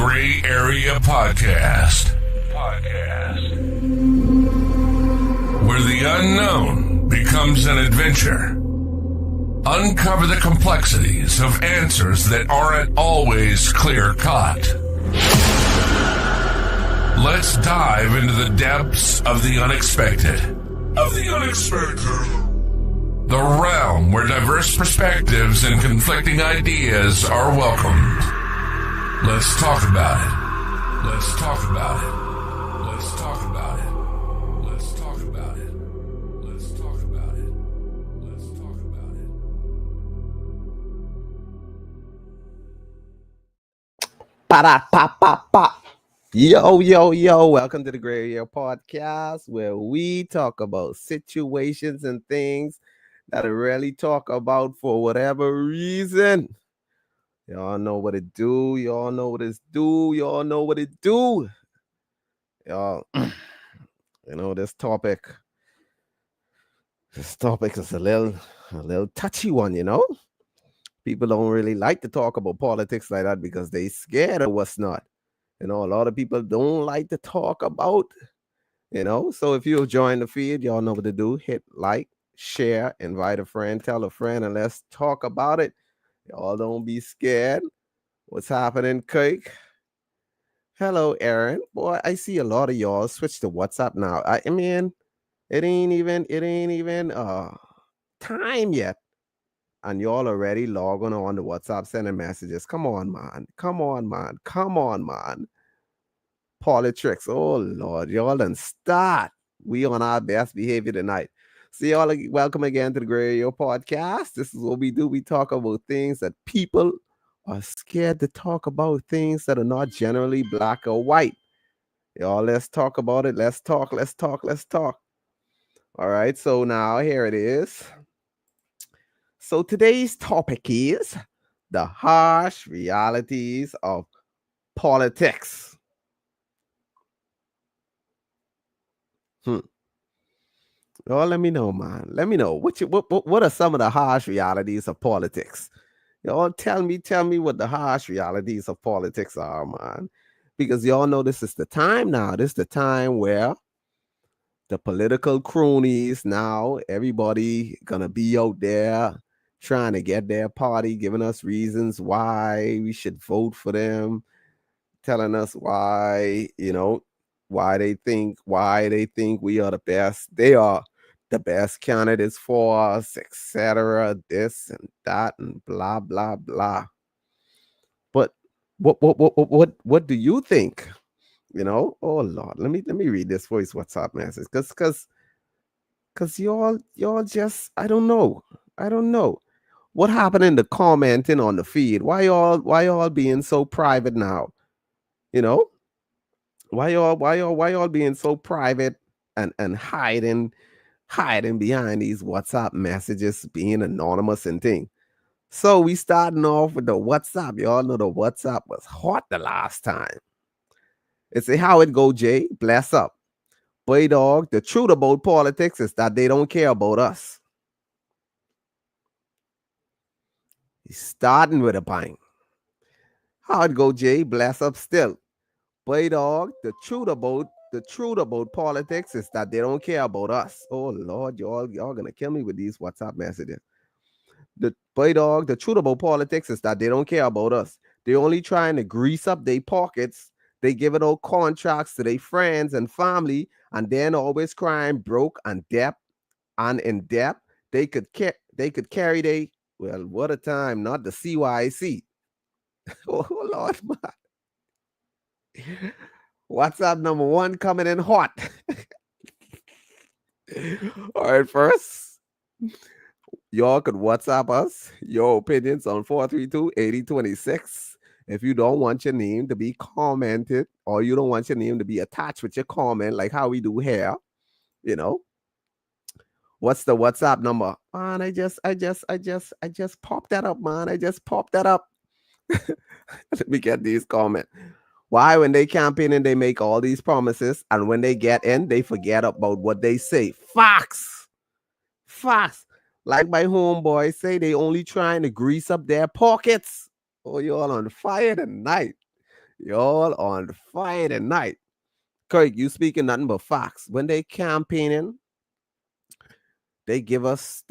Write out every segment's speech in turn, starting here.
Gray Area Podcast. Where the unknown becomes an adventure. Uncover the complexities of answers that aren't always clear-cut. Let's dive into the depths of the unexpected. The realm where diverse perspectives and conflicting ideas are welcomed. Let's talk about it. Let's talk about it. Let's talk about it. Let's talk about it. Let's talk about it. Let's talk about it. Pa-da-pa-pa-pa. Yo, welcome to the Gray Area Podcast, where we talk about situations and things that I rarely talk about for whatever reason. Y'all know what it do. Y'all know what it do. Y'all know what it do. Y'all, this topic is a little touchy one, People don't really like to talk about politics like that because they scared of what's not. A lot of people don't like to talk about, So if you join the feed, y'all know what to do. Hit like, share, invite a friend, tell a friend, and let's talk about it. Y'all don't be scared. What's happening, Cake? Hello, Aaron. Boy, I see a lot of y'all switch to WhatsApp now. I mean, it ain't even time yet. And y'all already logging on to WhatsApp sending messages. Come on, man. Politics. Oh, Lord. Y'all done start. We on our best behavior tonight. So y'all, welcome again to the Gray Area Podcast. This is what we do. We talk about things that people are scared to talk about, things that are not generally black or white. Y'all, let's talk about it. Let's talk. All right, so now here it is. So today's topic is the harsh realities of politics. Oh, let me know, man. Let me know. What are some of the harsh realities of politics? Y'all tell me what the harsh realities of politics are, man. Because y'all know this is the time now. This is the time where the political cronies now, everybody gonna be out there trying to get their party, giving us reasons why we should vote for them, telling us why, why they think we are the best. They are the best candidates for us, etc. This and that and blah blah blah. But what do you think? Oh Lord, let me read this voice WhatsApp message because y'all just I don't know. What happened in the commenting on the feed? Why y'all being so private now? Why y'all being so private and hiding behind these WhatsApp messages, being anonymous and thing. So we starting off with the WhatsApp. Y'all know the WhatsApp was hot the last time. It's how it go, Jay. Bless up. Boy dog, the truth about politics is that they don't care about us. He's starting with a bang. How it go, Jay? Bless up still. Boy dog, the truth about politics is that they don't care about us. Oh Lord, y'all gonna kill me with these WhatsApp messages. The boy dog, the truth about politics is that they don't care about us. They're only trying to grease up their pockets. They giving out contracts to their friends and family, and then always crying broke and debt and in debt. They could carry they well, what a time, not the CYC. Oh Lord, man. WhatsApp number one coming in hot. All right, first, y'all could WhatsApp us your opinions on 432-8026. If you don't want your name to be commented or you don't want your name to be attached with your comment, like how we do here, what's the WhatsApp number? Man, I just popped that up, man. I just popped that up. Let me get these comments. Why, when they campaign and they make all these promises, and when they get in, they forget about what they say. Facts. Like my homeboy say, they only trying to grease up their pockets. Oh, you all on fire tonight. Y'all on Friday night. Kirk, you speaking nothing but facts. When they campaigning, they give us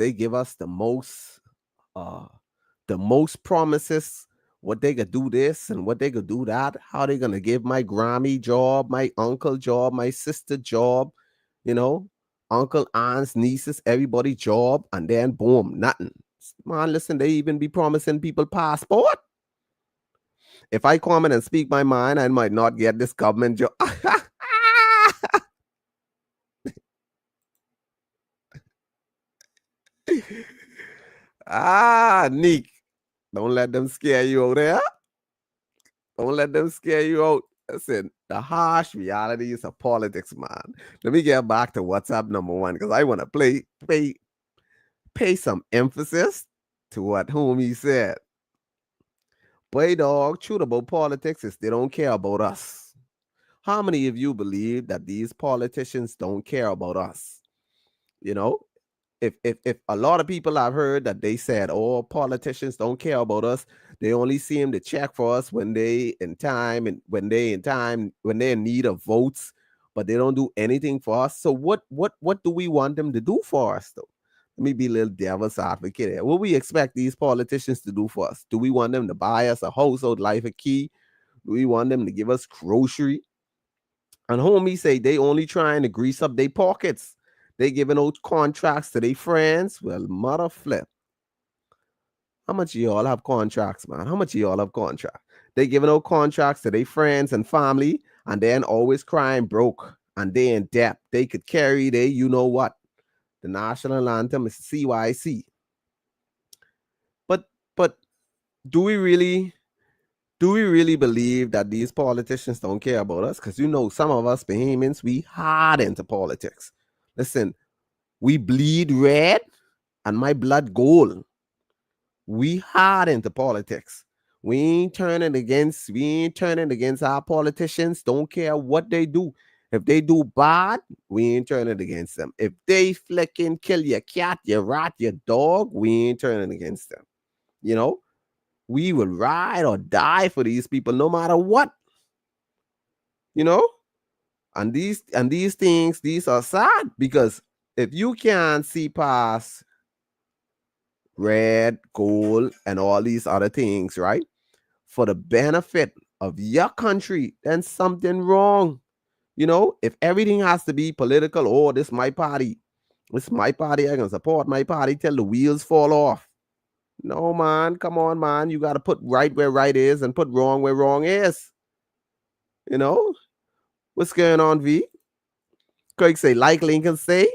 uh the most promises, what they could do this and what they could do that, how they gonna give my Grammy job, my uncle job, my sister job, you know, uncle, aunts, nieces, everybody job, and then boom, nothing. Man, listen, they even be promising people passport. If I come in and speak my mind, I might not get this government job. Nick, don't let them scare you out there. Don't let them scare you out. Listen, the harsh realities of politics, man. Let me get back to WhatsApp number one because I want to pay some emphasis to what homie said. Boy, dog, truth about politics is they don't care about us. How many of you believe that these politicians don't care about us? You know, if a lot of people I've heard that they said, oh, politicians don't care about us, they only seem to check for us when they in need of votes, but they don't do anything for us. So what do we want them to do for us though? Let me be a little devil's advocate here. What we expect these politicians to do for us? Do we want them to buy us a household life a key? Do we want them to give us grocery? And homie say they only trying to grease up their pockets. They giving out contracts to their friends. Well, mother flip. How much of y'all have contracts, man? How much of y'all have contracts? They giving out contracts to their friends and family, and then always crying broke and they in debt. They could carry you know what? The national anthem is CYC. But do we really believe that these politicians don't care about us? Because you know, some of us Bahamians, we hard into politics. Listen, we bleed red and my blood gold. We hard into politics. We ain't turning against our politicians. Don't care what they do. If they do bad, we ain't turning against them. If they flicking kill your cat, your rat, your dog, we ain't turning against them. You know, we will ride or die for these people no matter what. You know, and these things, these are sad because if you can't see past red, gold, and all these other things, right, for the benefit of your country, then something wrong. You know, if everything has to be political, oh, this my party, I can support my party till the wheels fall off. No, man, come on, man. You got to put right where right is and put wrong where wrong is. You know, what's going on, V? Craig say, like Lincoln say,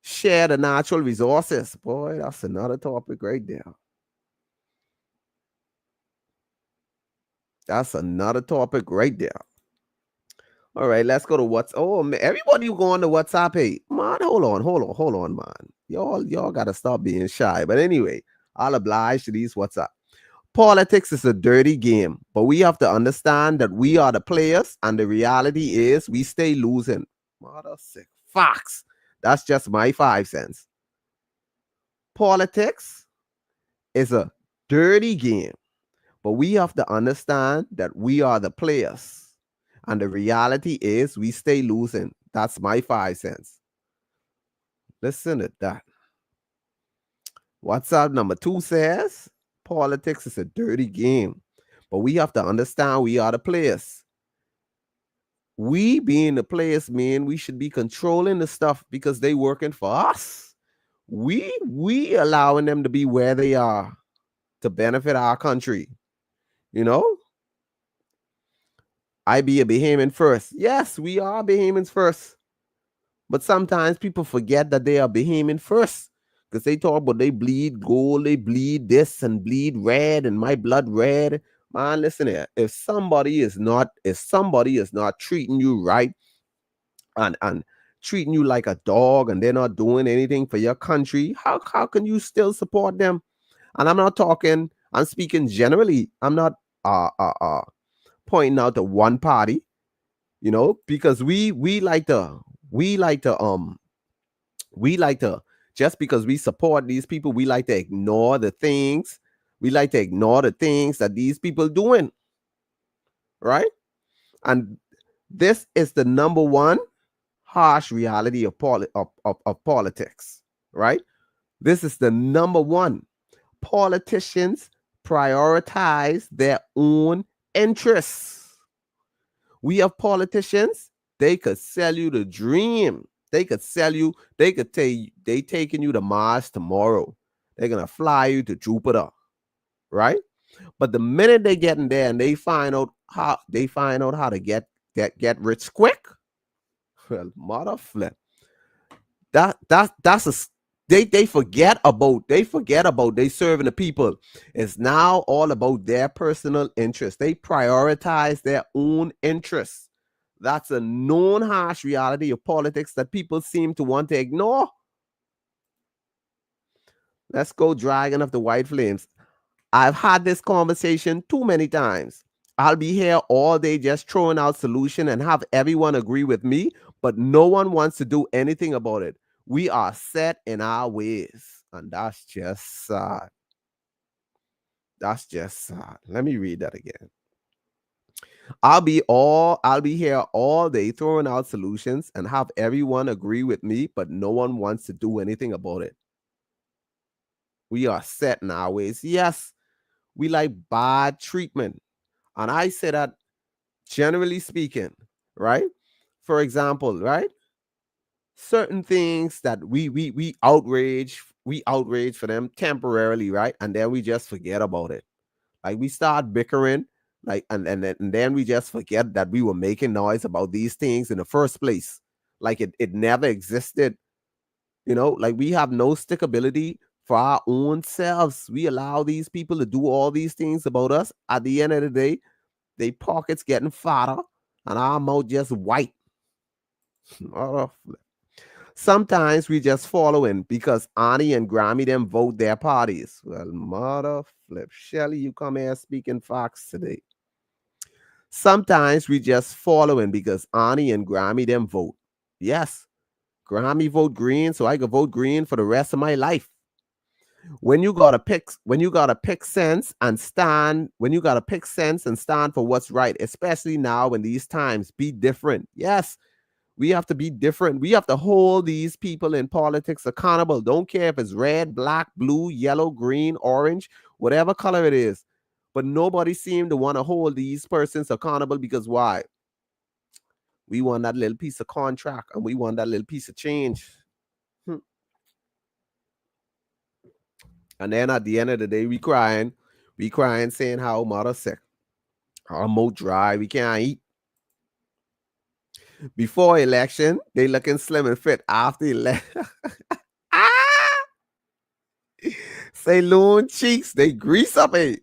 share the natural resources. Boy, that's another topic right there. That's another topic right there. All right, let's go to what's. Oh, man, everybody who go on to WhatsApp, hey, man, hold on, man. Y'all got to stop being shy. But anyway, I'll oblige to these WhatsApp. Politics is a dirty game, but we have to understand that we are the players, and the reality is we stay losing. Mother sick facts. That's just my 5 cents. Politics is a dirty game, but we have to understand that we are the players. And the reality is we stay losing. That's my 5 cents. Listen to that. WhatsApp number 2 says, politics is a dirty game, but we have to understand we are the players. We being the players, man, we should be controlling the stuff because they working for us. We allowing them to be where they are to benefit our country. You know? I be a Bahamian first. Yes, we are Bahamians first. But sometimes people forget that they are Bahamian first. Because they talk about they bleed gold, they bleed this and bleed red, and my blood red. Man, listen here. If somebody is not treating you right and treating you like a dog and they're not doing anything for your country, how can you still support them? And I'm speaking generally. I'm not pointing out to one party, you know, because we like to just because we support these people, we like to ignore the things. We like to ignore the things that these people doing. Right? And this is the number one harsh reality of politics, right? This is the number one. Politicians prioritize their own interests. We have politicians, they could sell you the dream. They could sell you, they could tell you they taking you to Mars tomorrow. They're gonna fly you to Jupiter, right? But the minute they get in there and they find out how to get rich quick, well, mother flip. That's a they forget about they serving the people. It's now all about their personal interest. They prioritize their own interests. That's a known harsh reality of politics that people seem to want to ignore. Let's go, Dragon of the White Flames. I've had this conversation too many times. I'll be here all day just throwing out solution and have everyone agree with me, but no one wants to do anything about it. We are set in our ways, and that's just sad. That's just sad. Let me read that again. I'll be here all day throwing out solutions and have everyone agree with me, but no one wants to do anything about it. We are set in our ways. Yes, we like bad treatment. And I say that generally speaking, right? For example, right? Certain things that we outrage for them temporarily, right? And then we just forget about it. Like we start bickering, like and then we just forget that we were making noise about these things in the first place. Like it never existed. Like we have no stickability for our own selves. We allow these people to do all these things about us. At the end of the day, they pockets getting fatter and our mouth just white. Sometimes we just following because Annie and Grammy them vote their parties. Well, mother flip. Shelly, you come here speaking facts today. Sometimes we just following because Annie and Grammy them vote. Yes, Grammy vote green, so I can vote green for the rest of my life. When you gotta pick sense and stand for what's right, especially now in these times, be different. Yes, we have to be different. We have to hold these people in politics accountable. Don't care if it's red, black, blue, yellow, green, orange, whatever color it is. But nobody seemed to want to hold these persons accountable because why? We want that little piece of contract and we want that little piece of change. And then at the end of the day, we crying saying how mother sick. Our mouth dry, we can't eat. Before election, they looking slim and fit. After election, say loon cheeks, they grease up it.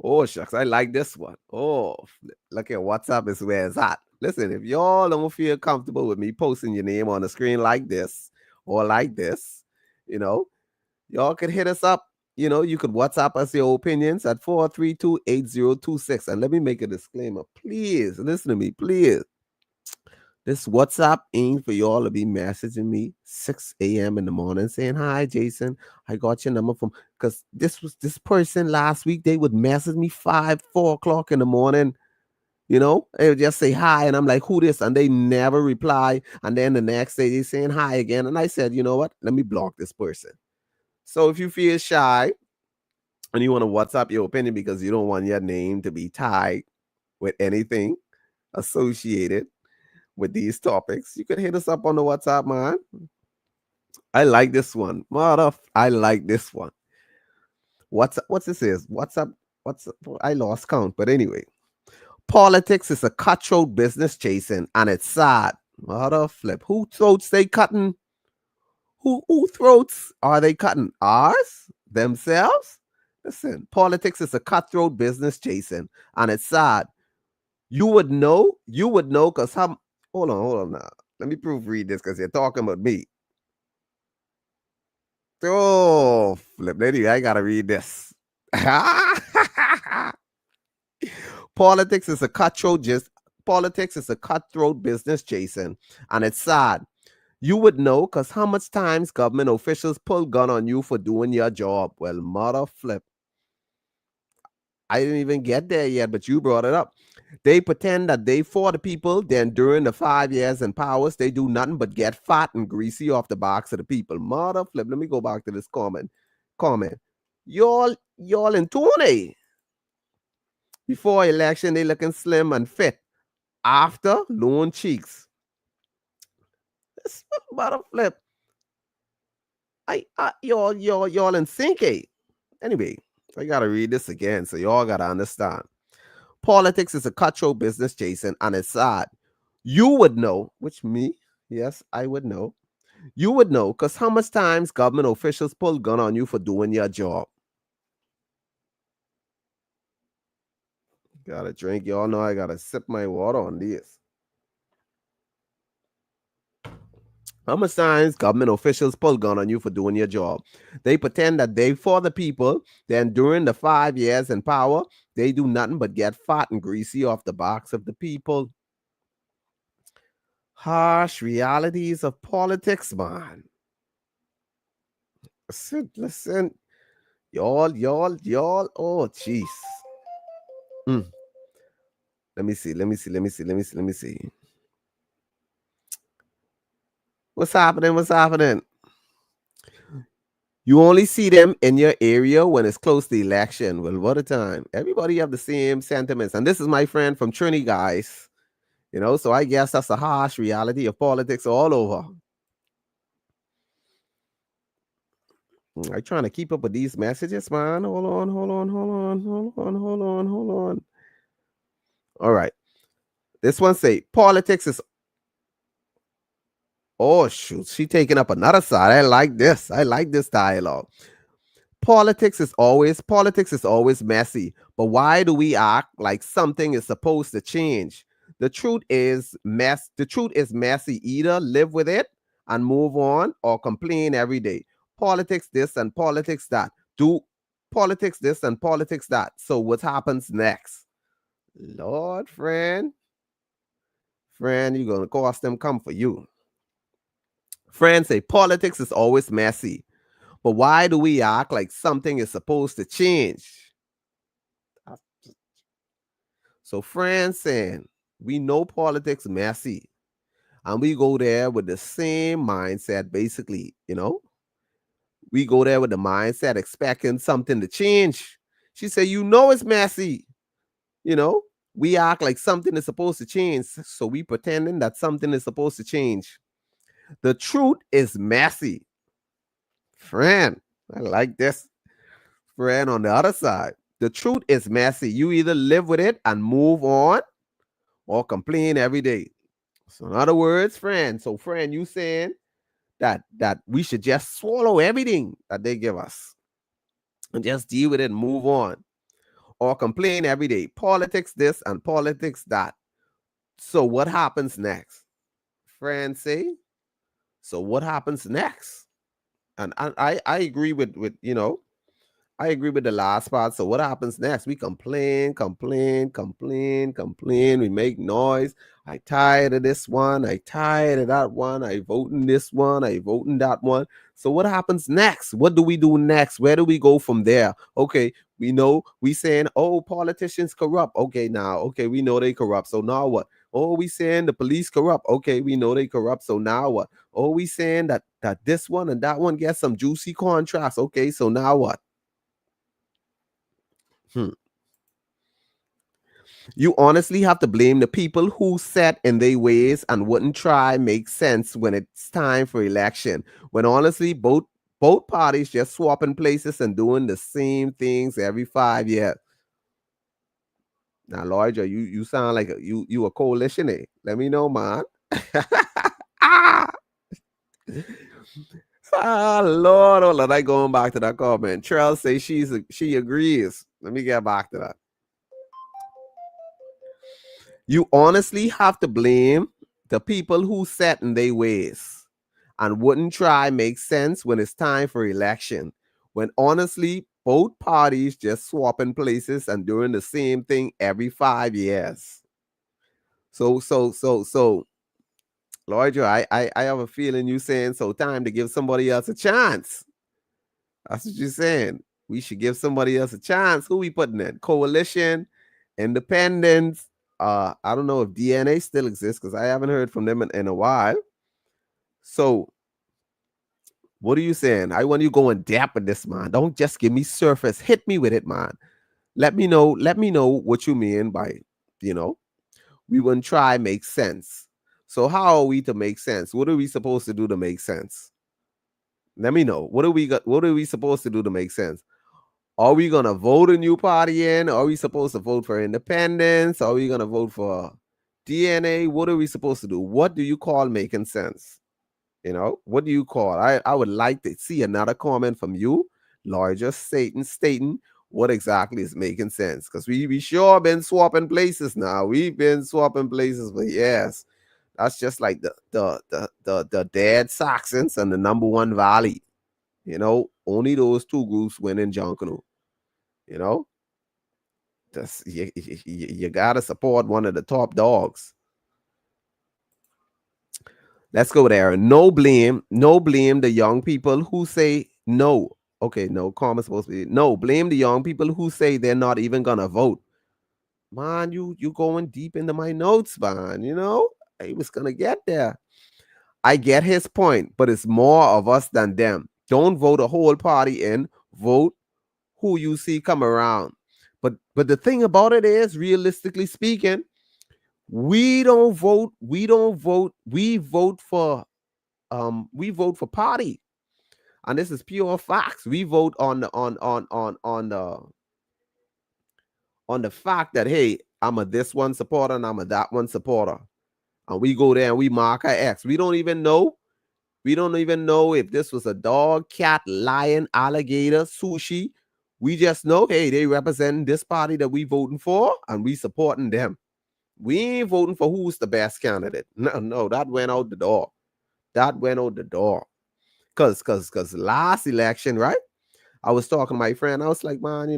Oh shucks, I like this one. Oh, look at WhatsApp is where it's at. Listen, if y'all don't feel comfortable with me posting your name on the screen like this or like this, y'all could hit us up. You could WhatsApp us your opinions at 432-8026. And let me make a disclaimer. Please, listen to me, please. This WhatsApp ain't for y'all to be messaging me 6 a.m. in the morning saying, hi, Jason, I got your number from, because this person last week, they would message me 4 o'clock in the morning. They would just say hi, and I'm like, who this? And they never reply. And then the next day, they saying hi again. And I said, you know what? Let me block this person. So if you feel shy and you want to WhatsApp your opinion because you don't want your name to be tied with anything associated with these topics, you could hit us up on the WhatsApp, man. I like this one. I like this one. What's this is? WhatsApp? I lost count, but anyway. Politics is a cutthroat business, Jason, and it's sad. Mother flip. Who throats they cutting? Who throats are they cutting? Ours? Themselves? Listen, politics is a cutthroat business, Jason, and it's sad. You would know because hold on now. Let me proofread this because you're talking about me. Oh, flip, lady, I gotta read this. Politics is a cutthroat business, Jason, and it's sad. You would know because how much times government officials pull gun on you for doing your job? Well, mother flip. I didn't even get there yet, but you brought it up. They pretend that they for the people, then during the 5 years in powers, they do nothing but get fat and greasy off the backs of the people. Mother flip. Let me go back to this comment. Y'all in Tony. Before election, they looking slim and fit. After, lone cheeks. This mother flip. Y'all in sync. Anyway, I gotta read this again, so y'all gotta understand. Politics is a cutthroat business, Jason, and it's sad. You would know, which me, yes, I would know. You would know, because how much times government officials pull gun on you for doing your job? Gotta drink. Y'all know I gotta sip my water on this. How much times government officials pull gun on you for doing your job? They pretend that they for the people, then during the 5 years in power, they do nothing but get fat and greasy off the backs of the people. Harsh realities of politics, man. Listen. Y'all. Oh, jeez. Let me see. What's happening? You only see them in your area when it's close to the election. Well, what a time. Everybody have the same sentiments. And this is my friend from Trinity, guys. So I guess that's a harsh reality of politics all over. I'm trying to keep up with these messages, man. Hold on. All right. This one say politics is. Oh shoot, she taking up another side. I like this dialogue. Politics is always messy, but why do we act like something is supposed to change? The truth is messy. Either live with it and move on, or complain every day. Politics this and politics that. Do politics this and politics that. So what happens next? Lord, friend, you're gonna cost them come for you. Friends say politics is always messy, but why do we act like something is supposed to change? So friends saying we know politics messy, and we go there with the same mindset, basically, we go there with the mindset expecting something to change. She said, it's messy. We act like something is supposed to change, so we pretending that something is supposed to change. The truth is messy. Friend, I like this. Friend, on the other side, the truth is messy. You either live with it and move on, or complain every day. So in other words, friend, you saying that we should just swallow everything that they give us and just deal with it and move on, or complain every day. Politics this and politics that. So what happens next? Friend say, so what happens next? And I agree with I agree with the last part. So what happens next? We complain. We make noise. I tired of this one. I tired of that one. I voting this one. I voting that one. So what happens next? What do we do next? Where do we go from there? Okay, we know we saying, oh, politicians corrupt. Okay, we know they corrupt. So now what? Oh, we saying the police corrupt. Okay, we know they corrupt. So now what? Oh, we saying that this one and that one get some juicy contracts. Okay, so now what? You honestly have to blame the people who set in their ways and wouldn't try make sense when it's time for election. When honestly, both parties just swapping places and doing the same things every 5 years. Now, Lloyd, you sound like you a coalition, eh? Let me know, man. Lord, hold on. I going back to that comment. Trell say she agrees. Let me get back to that. You honestly have to blame the people who set in their ways and wouldn't try make sense when it's time for election. When honestly, both parties just swapping places and doing the same thing every 5 years. So, Lloyd, I have a feeling you saying so time to give somebody else a chance. That's what you're saying. We should give somebody else a chance. Who we putting in? Coalition, Independence. I don't know if DNA still exists because I haven't heard from them in a while. So, what are you saying? I want you to go in depth with this, man. Don't just give me surface. Hit me with it, man. Let me know what you mean by, we wouldn't try make sense. So how are we to make sense? What are we supposed to do to make sense? Let me know. What are we supposed to do to make sense? Are we gonna vote a new party in? Are we supposed to vote for independence? Are we gonna vote for DNA? What are we supposed to do? What do you call making sense? What do you call? I would like to see another comment from you, larger stating what exactly is making sense. Because we sure been swapping places now. We've been swapping places for years. That's just like the dead Saxons and the number one Valley. Only those two groups win in Junkanoo. You gotta support one of the top dogs. Let's go there. No blame the young people who say no. Okay, no, comma supposed to be no. Blame the young people who say they're not even gonna vote. Man, you going deep into my notes, man. I was gonna get there. I get his point, but it's more of us than them. Don't vote a whole party in. Vote who you see come around. But the thing about it is, realistically speaking, we don't vote. We vote for party, and this is pure facts. We vote on the fact that, hey, I'm a this one supporter and I'm a that one supporter, and we go there and we mark our X. We don't even know if this was a dog, cat, lion, alligator, sushi. We just know, hey, they represent this party that we voting for, and we supporting them. We ain't voting for who's the best candidate. No, that went out the door. Cause last election, right? I was talking to my friend. I was like, man,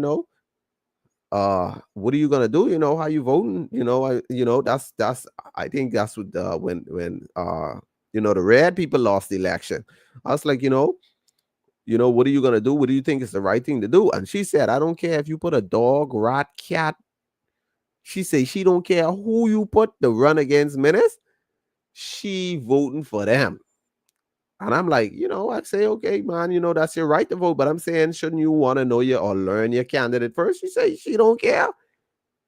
what are you gonna do? How you voting? That's I think that's what when the red people lost the election. I was like, what are you gonna do? What do you think is the right thing to do? And she said, I don't care if you put a dog, rat, cat. She said she don't care who you put to run against Menace. She voting for them. And I'm like, I'd say, okay, man, that's your right to vote. But I'm saying, shouldn't you want to know or learn your candidate first? She said she don't care.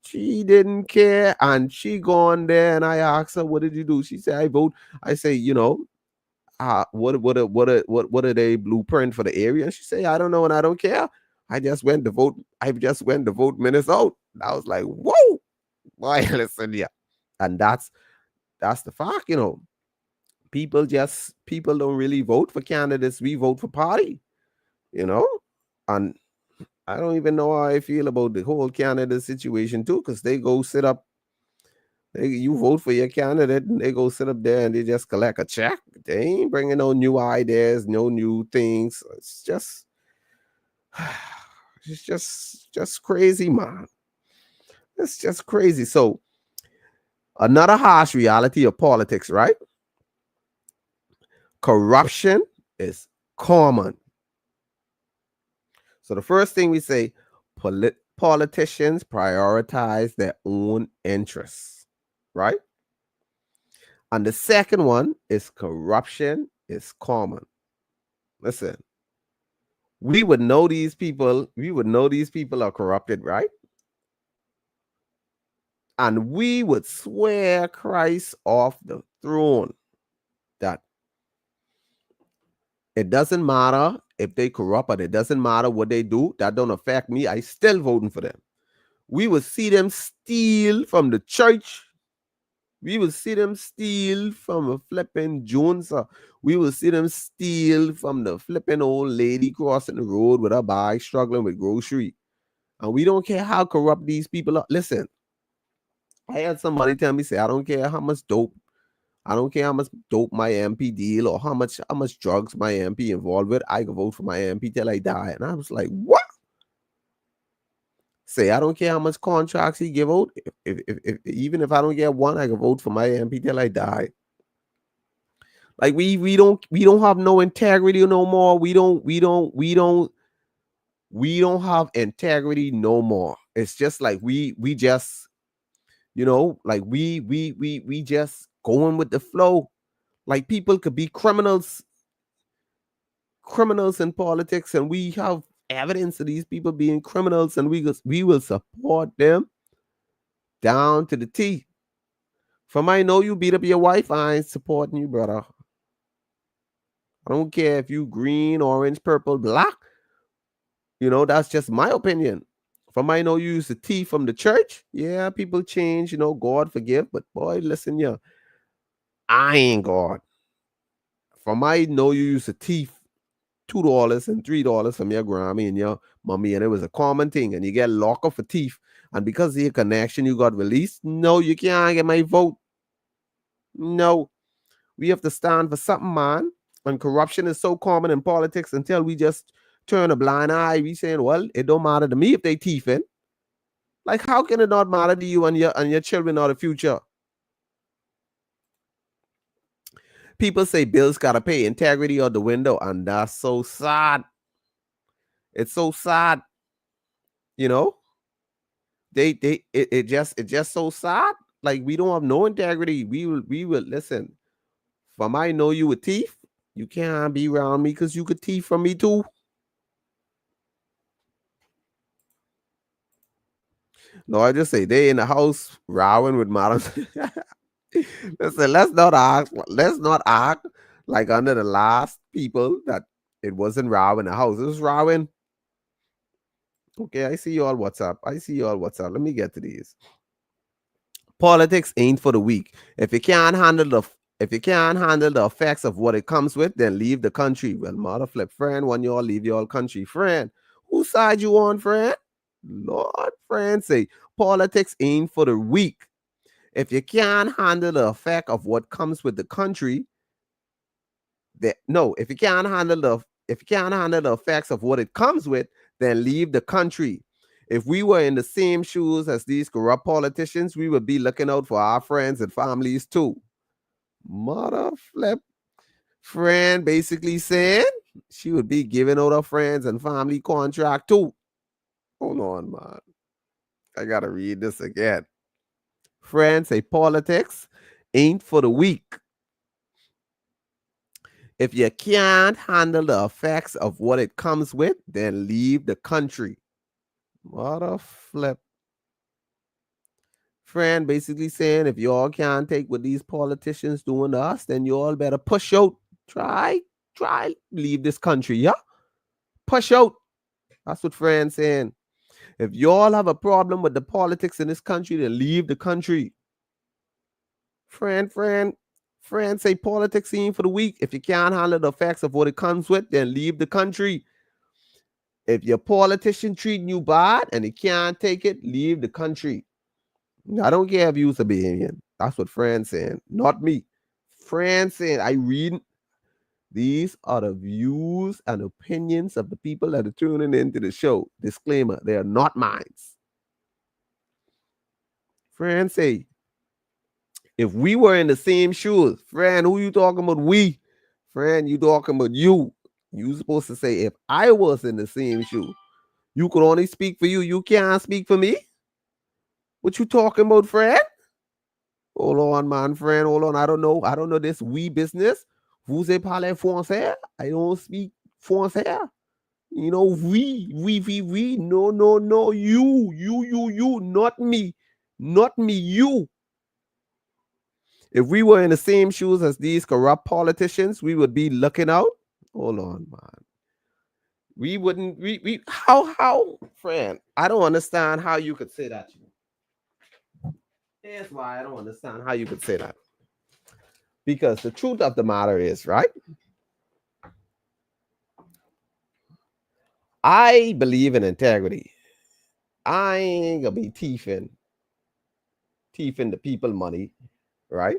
She didn't care. And she gone there and I asked her, what did you do? She said, I vote. I say, what are they blueprint for the area? And she said, I don't know and I don't care. I just went to vote Minnesota. I was like, whoa, boy, listen here. And that's the fact, people don't really vote for candidates. We vote for party, and I don't even know how I feel about the whole candidate situation too, because they go sit up. You vote for your candidate, and they go sit up there and they just collect a check. They ain't bringing no new ideas, no new things. It's just crazy, man. It's just crazy. So another harsh reality of politics, right? Corruption is common. So the first thing we say, politicians prioritize their own interests, right? And the second one is corruption is common. Listen, we would know these people are corrupted, right? And we would swear Christ off the throne that it doesn't matter if they corrupt, but it doesn't matter what they do. That don't affect me. I still voting for them. We will see them steal from the church. We will see them steal from a flipping Jones. We will see them steal from the flipping old lady crossing the road with her bag struggling with grocery. And we don't care how corrupt these people are. Listen, I had somebody tell me, say, I don't care how much dope my MP deal or how much drugs my MP involved with. I can vote for my MP till I die. And I was like, what? Say, I don't care how much contracts he give out. If even if I don't get one, I can vote for my MP till I die. Like we don't have no integrity no more. We don't we don't have integrity no more. It's just like we just, like we just going with the flow. Like people could be criminals in politics, and we have evidence of these people being criminals, and we will support them down to the T. From I know you beat up your wife, I ain't supporting you, brother. I don't care if you green, orange, purple, black. That's just my opinion. From I know you use the T from the church. Yeah, people change, God forgive. But boy, listen, yeah, I ain't God. From I know you use the T, $2 and $3 from your Grammy and your mommy, and it was a common thing, and you get locked up for thief, and because of your connection, you got released. No, you can't get my vote. No, we have to stand for something, man. And corruption is so common in politics until we just turn a blind eye. We saying, well, it don't matter to me if they thieving. Like, how can it not matter to you and your children or the future? People say bills gotta pay, integrity out the window, and that's so sad. It's so sad. It just so sad. Like, we don't have no integrity. We will listen. From I know you a thief, you can't be around me because you could thief from me too. No, I just say they in the house rowing with Madam. Listen, let's not act like under the last people that it wasn't row in the house. It was rowing. Okay, I see you all WhatsApp. Let me get to these. Politics ain't for the weak. If you can't handle the effects of what it comes with, then leave the country. Well, mother flip, friend, when you all leave your country, friend. Whose side you on, friend? Lord, friend, say politics ain't for the weak. If you can't handle the effect of what comes with the country, if you can't handle the effects of what it comes with, then leave the country. If we were in the same shoes as these corrupt politicians, we would be looking out for our friends and families too. Mother flip, friend basically saying she would be giving out her friends and family contract too. Hold on, man. I gotta read this again. Friends say politics ain't for the weak. If you can't handle the effects of what it comes with, then leave the country. What a flip. Friend basically saying if you all can't take what these politicians doing to us, then you all better push out. Try, leave this country, yeah? Push out. That's what friend saying. If you all have a problem with the politics in this country, then leave the country. Friend say politics ain't for the weak. If you can't handle the effects of what it comes with, then leave the country. If your politician treating you bad and he can't take it, leave the country. I don't care if you was a Bahamian. That's what friend saying, not me. Friend saying, I read. These are the views and opinions of the people that are tuning into the show. Disclaimer, they are not mine. Friend say, if we were in the same shoes, friend, who you talking about? We. Friend, you talking about you. You supposed to say, if I was in the same shoe, you could only speak for you. You can't speak for me. What you talking about, friend? Hold on, man, friend. Hold on. I don't know this we business. Vous parlez français? I don't speak français. We. No. You. Not me. Not me, you. If we were in the same shoes as these corrupt politicians, we would be looking out. Hold on, man. We wouldn't. How, friend? I don't understand how you could say that. Here's why I don't understand how you could say that. Because the truth of the matter is, right? I believe in integrity. I ain't gonna be thieving the people money, right?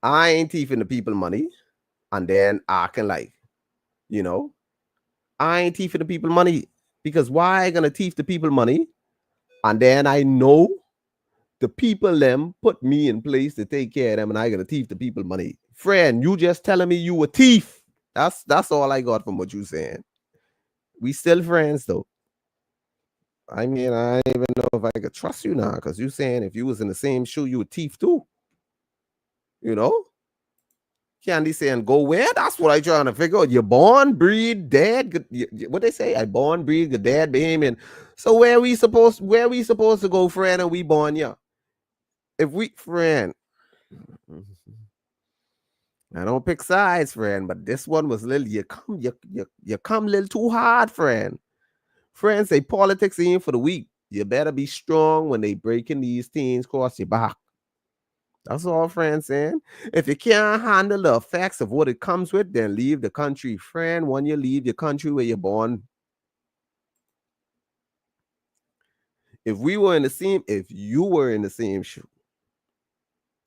I ain't thieving the people money and then acting like, I ain't thieving the people money, because why I gonna thief the people money and then I know the people them put me in place to take care of them and I gonna thief the people money? Friend, you just telling me you a thief. That's all I got from what you saying. We still friends though. I mean, I don't even know if I could trust you now, because you saying if you was in the same shoe, you would thief too. You know? Candy saying, go where? That's what I trying to figure out. You born, breed, dead. What they say? I born, breed, good dad, Bahamian. So where we supposed to go, friend, and we born yeah? If we friend. I don't pick sides, friend, but this one was little you come little too hard, friend. Friends say politics ain't for the weak. You better be strong when they breaking these things across your back. That's all friends saying. If you can't handle the effects of what it comes with, then leave the country, friend. When you leave your country where you're born. If you were in the same shoe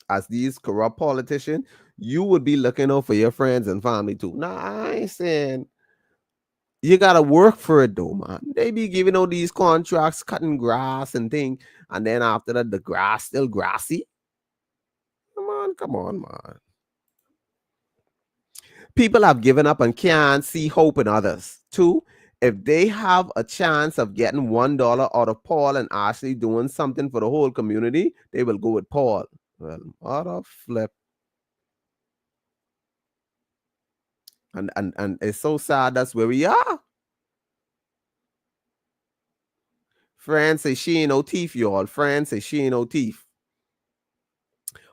as these corrupt politicians, you would be looking out for your friends and family too. Now, I ain't saying you gotta work for it though, man. They be giving out these contracts, cutting grass and thing, and then after that, the grass still grassy. Come on, man. People have given up and can't see hope in others. Two, if they have a chance of getting $1 out of Paul and Ashley doing something for the whole community, they will go with Paul. Well, mother flip. And it's so sad that's where we are. Fran say she ain't no teeth, y'all. Fran say she ain't no teeth.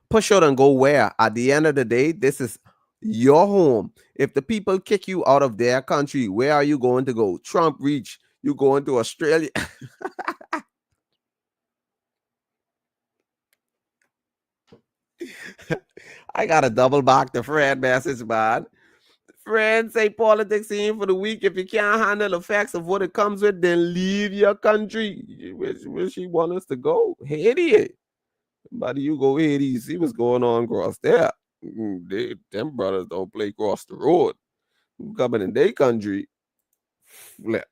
Push out and go where? At the end of the day, this is your home. If the people kick you out of their country, where are you going to go? Trump reach. You going to Australia? I got to double back the Fred message, man. Friends say politics ain't for the weak. If you can't handle the facts of what it comes with, then leave your country. Where she want us to go? Haiti. Buddy, you go Haiti, see what's going on across there. Them brothers don't play across the road. Coming in their country, flip.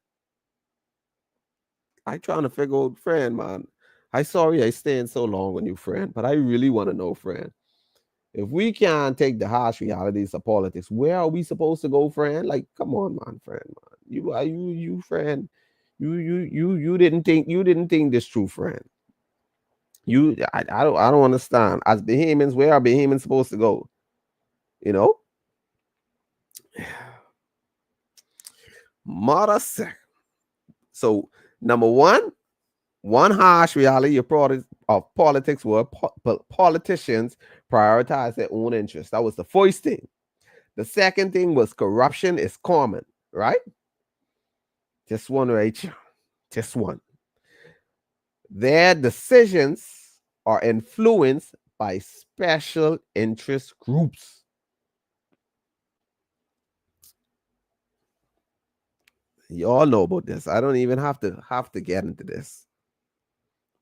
I trying to figure out, friend, man. I sorry I staying so long with you, friend, but I really want to know, friend. If we can't take the harsh realities of politics, where are we supposed to go, friend? Like, come on, man, friend, man. You, friend. You didn't think this true, friend. I don't understand. As Bahamians, where are Bahamians supposed to go? You know? Mother sick. So, number one harsh reality of politics were politicians prioritize their own interests. That was the first thing. The second thing was corruption is common, right? Just one, right? Just one. Their decisions are influenced by special interest groups. You all know about this. I don't even have to get into this.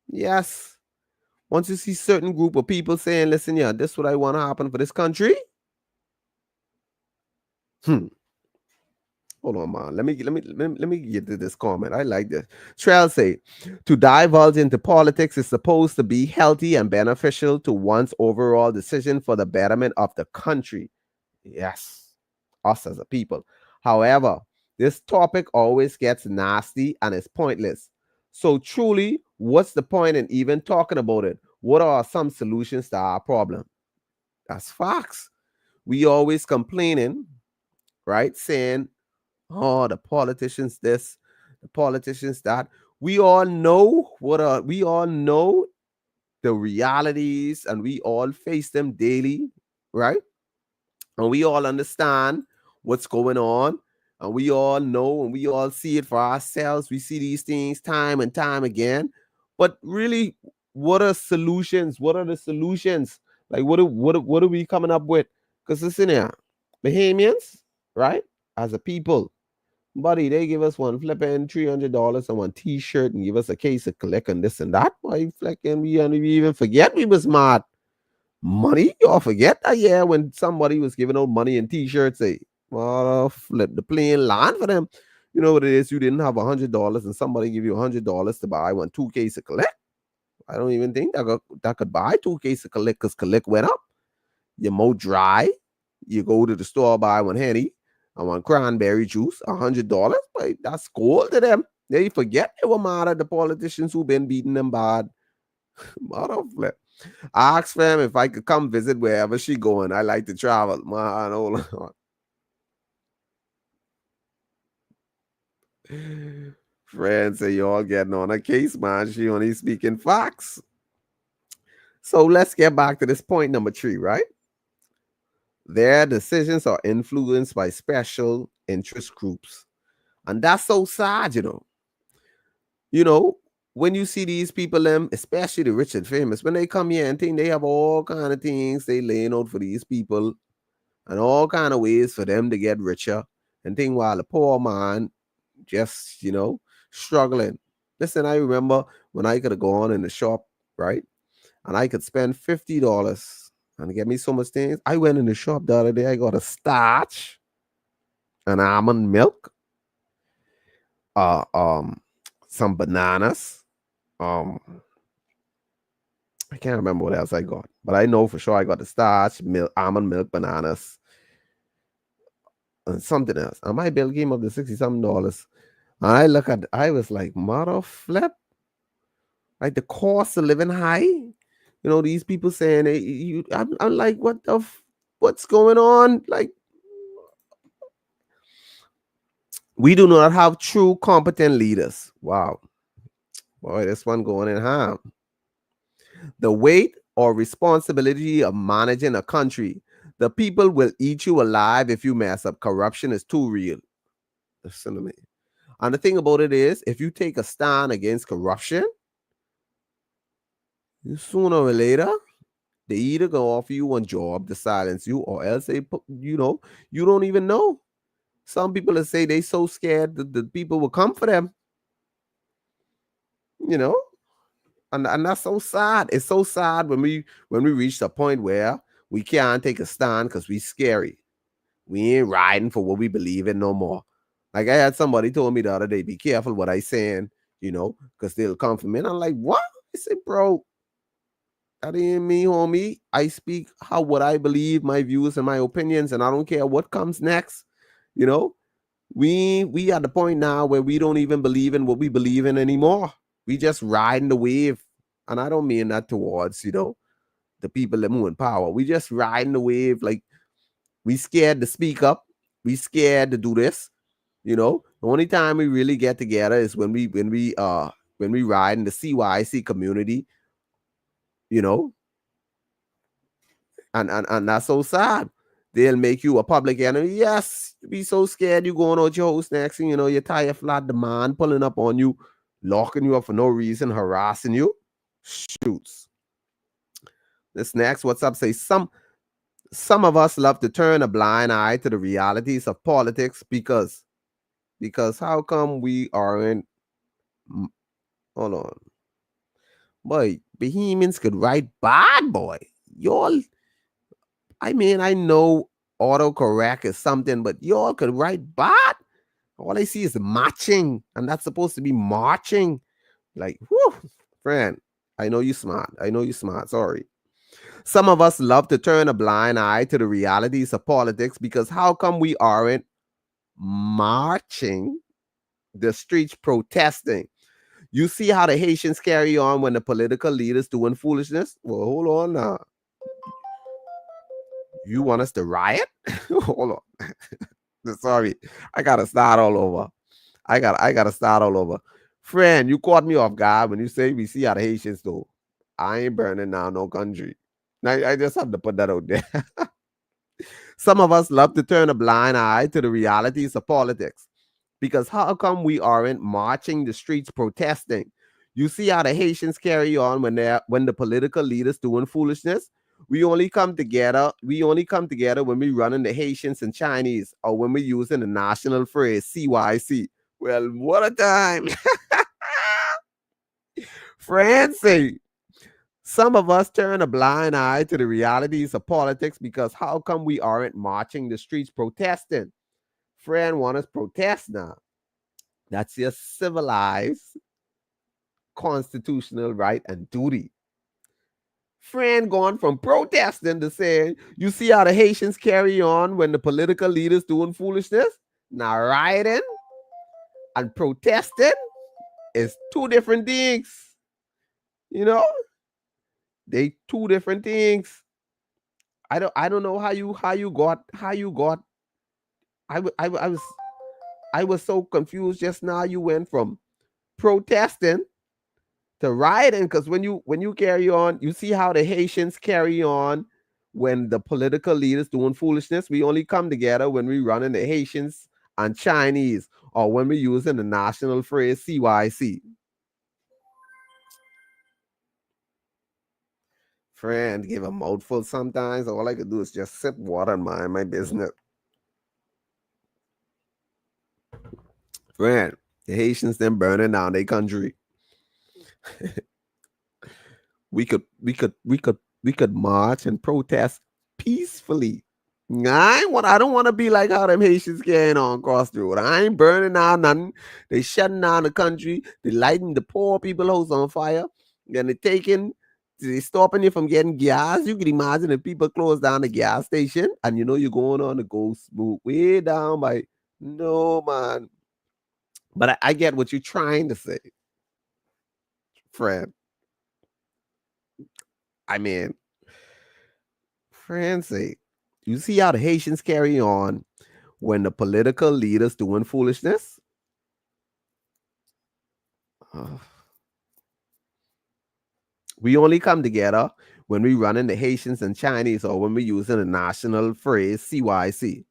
Yes. Once you see certain group of people saying, listen, yeah, this is what I want to happen for this country. Hold on, man. Let me get to this comment. I like this. Trell say, to divulge into politics is supposed to be healthy and beneficial to one's overall decision for the betterment of the country. Yes, us as a people. However, this topic always gets nasty and is pointless. So truly, what's the point in even talking about it? What are some solutions to our problem? That's facts. We always complaining, right? Saying, oh, the politicians this, the politicians that. We all know we all know the realities and we all face them daily, right? And we all understand what's going on. And we all know and we all see it for ourselves. We see these things time and time again. But really, what are solutions? What are the solutions? Like, what are we coming up with? Because listen here, Bahamians, right? As a people, buddy, they give us one flipping $300 and one t-shirt and give us a case of Click and this and that. Why flicking we even forget we was mad? Money? Y'all forget that? Yeah, when somebody was giving out money and t-shirts, say, well, flip the plane land for them. You know what it is? You didn't have $100 and somebody give you $100 to buy 2 cases of Click. I don't even think that could buy 2 cases of Click because Click went up. You're more dry. You go to the store, buy one Henny, I want cranberry juice, $100, but that's gold to them. They forget they were mad at the politicians who been beating them bad. Mother flip. I asked them if I could come visit wherever she going. I like to travel. Man, hold on. Friends say you all getting on a case, man. She only speaking facts. So let's get back to this point number 3, right? Their decisions are influenced by special interest groups. And that's so sad, You know, when you see these people, especially the rich and famous, when they come here and think they have all kind of things they laying out for these people and all kind of ways for them to get richer and think while the poor man just, struggling. Listen, I remember when I could have gone in the shop, right? And I could spend $50 and get me so much things. I went in the shop the other day, I got a starch, an almond milk, uh um some bananas. I can't remember what else I got, but I know for sure I got the starch, milk, almond milk, bananas, and something else. And my bill came up to $60-something. And I was like, mother flip. Like the cost of living high. These people saying, hey, I'm like, what's going on? Like, we do not have true competent leaders. Wow. Boy, this one going in harm. The weight or responsibility of managing a country. The people will eat you alive if you mess up. Corruption is too real. Listen to me. And the thing about it is, if you take a stand against corruption, sooner or later, they either gonna offer you one job to silence you, or else they put, you don't even know. Some people that say they so scared that the people will come for them. And that's so sad. It's so sad when we reach the point where we can't take a stand because we scary. We ain't riding for what we believe in no more. Like I had somebody told me the other day, be careful what I saying, because they'll come for me. And I'm like, what? I said, bro, that ain't me, homie. I speak what I believe, my views and my opinions, and I don't care what comes next. We at the point now where we don't even believe in what we believe in anymore. We just riding the wave. And I don't mean that towards, the people that move in power. We just riding the wave. Like, we scared to speak up. We scared to do this. The only time we really get together is when we ride in the CYC community, and that's so sad. They'll make you a public enemy. Yes, be so scared you going out your house next thing your tire flat, the man pulling up on you, locking you up for no reason, harassing you. Shoots. This next, what's up? Say some of us love to turn a blind eye to the realities of politics because how come we aren't? Hold on, boy. Bohemians could write bad, boy. Y'all. I mean, I know autocorrect is something, but y'all could write bad. All I see is matching, and that's supposed to be marching. Like, whoo, friend. I know you smart. Sorry. Some of us love to turn a blind eye to the realities of politics because how come we aren't marching the streets protesting? You see how the Haitians carry on when the political leaders doing foolishness? Well, hold on now. You want us to riot? Hold on. Sorry. I gotta start all over. I gotta start all over. Friend, you caught me off guard when you say we see how the Haitians do. I ain't burning down no country. I just have to put that out there. Some of us love to turn a blind eye to the realities of politics because how come we aren't marching the streets protesting? You see how the Haitians carry on when the political leaders doing foolishness? We only come together when we running the Haitians and Chinese, or when we're using the national phrase CYC. Well, what a time. Francie. Some of us turn a blind eye to the realities of politics because how come we aren't marching the streets protesting? Friend, want us protest now. That's your civilized constitutional right and duty. Friend gone from protesting to saying, you see how the Haitians carry on when the political leaders doing foolishness? Now rioting and protesting is two different things. You know, they two different things. I don't know how you got I was so confused just now. You went from protesting to rioting, because when you carry on, you see how the Haitians carry on when the political leaders doing foolishness. We only come together when we running the Haitians and Chinese, or when we using the national phrase CYC. Friend, give a mouthful sometimes. All I could do is just sip water and mind my business. Friend, the Haitians then burning down their country. we could march and protest peacefully. I don't want to be like how them Haitians carrying on across the road. I ain't burning down nothing. They shutting down the country. They lighting the poor people house on fire. Then they stopping you from getting gas. You can imagine if people close down the gas station and you're going on the go smooth way down by no man. But I get what you're trying to say, friend. I mean, Francie, you see how the Haitians carry on when the political leaders doing foolishness? We only come together when we running the Haitians and Chinese, or when we using the national phrase CYC.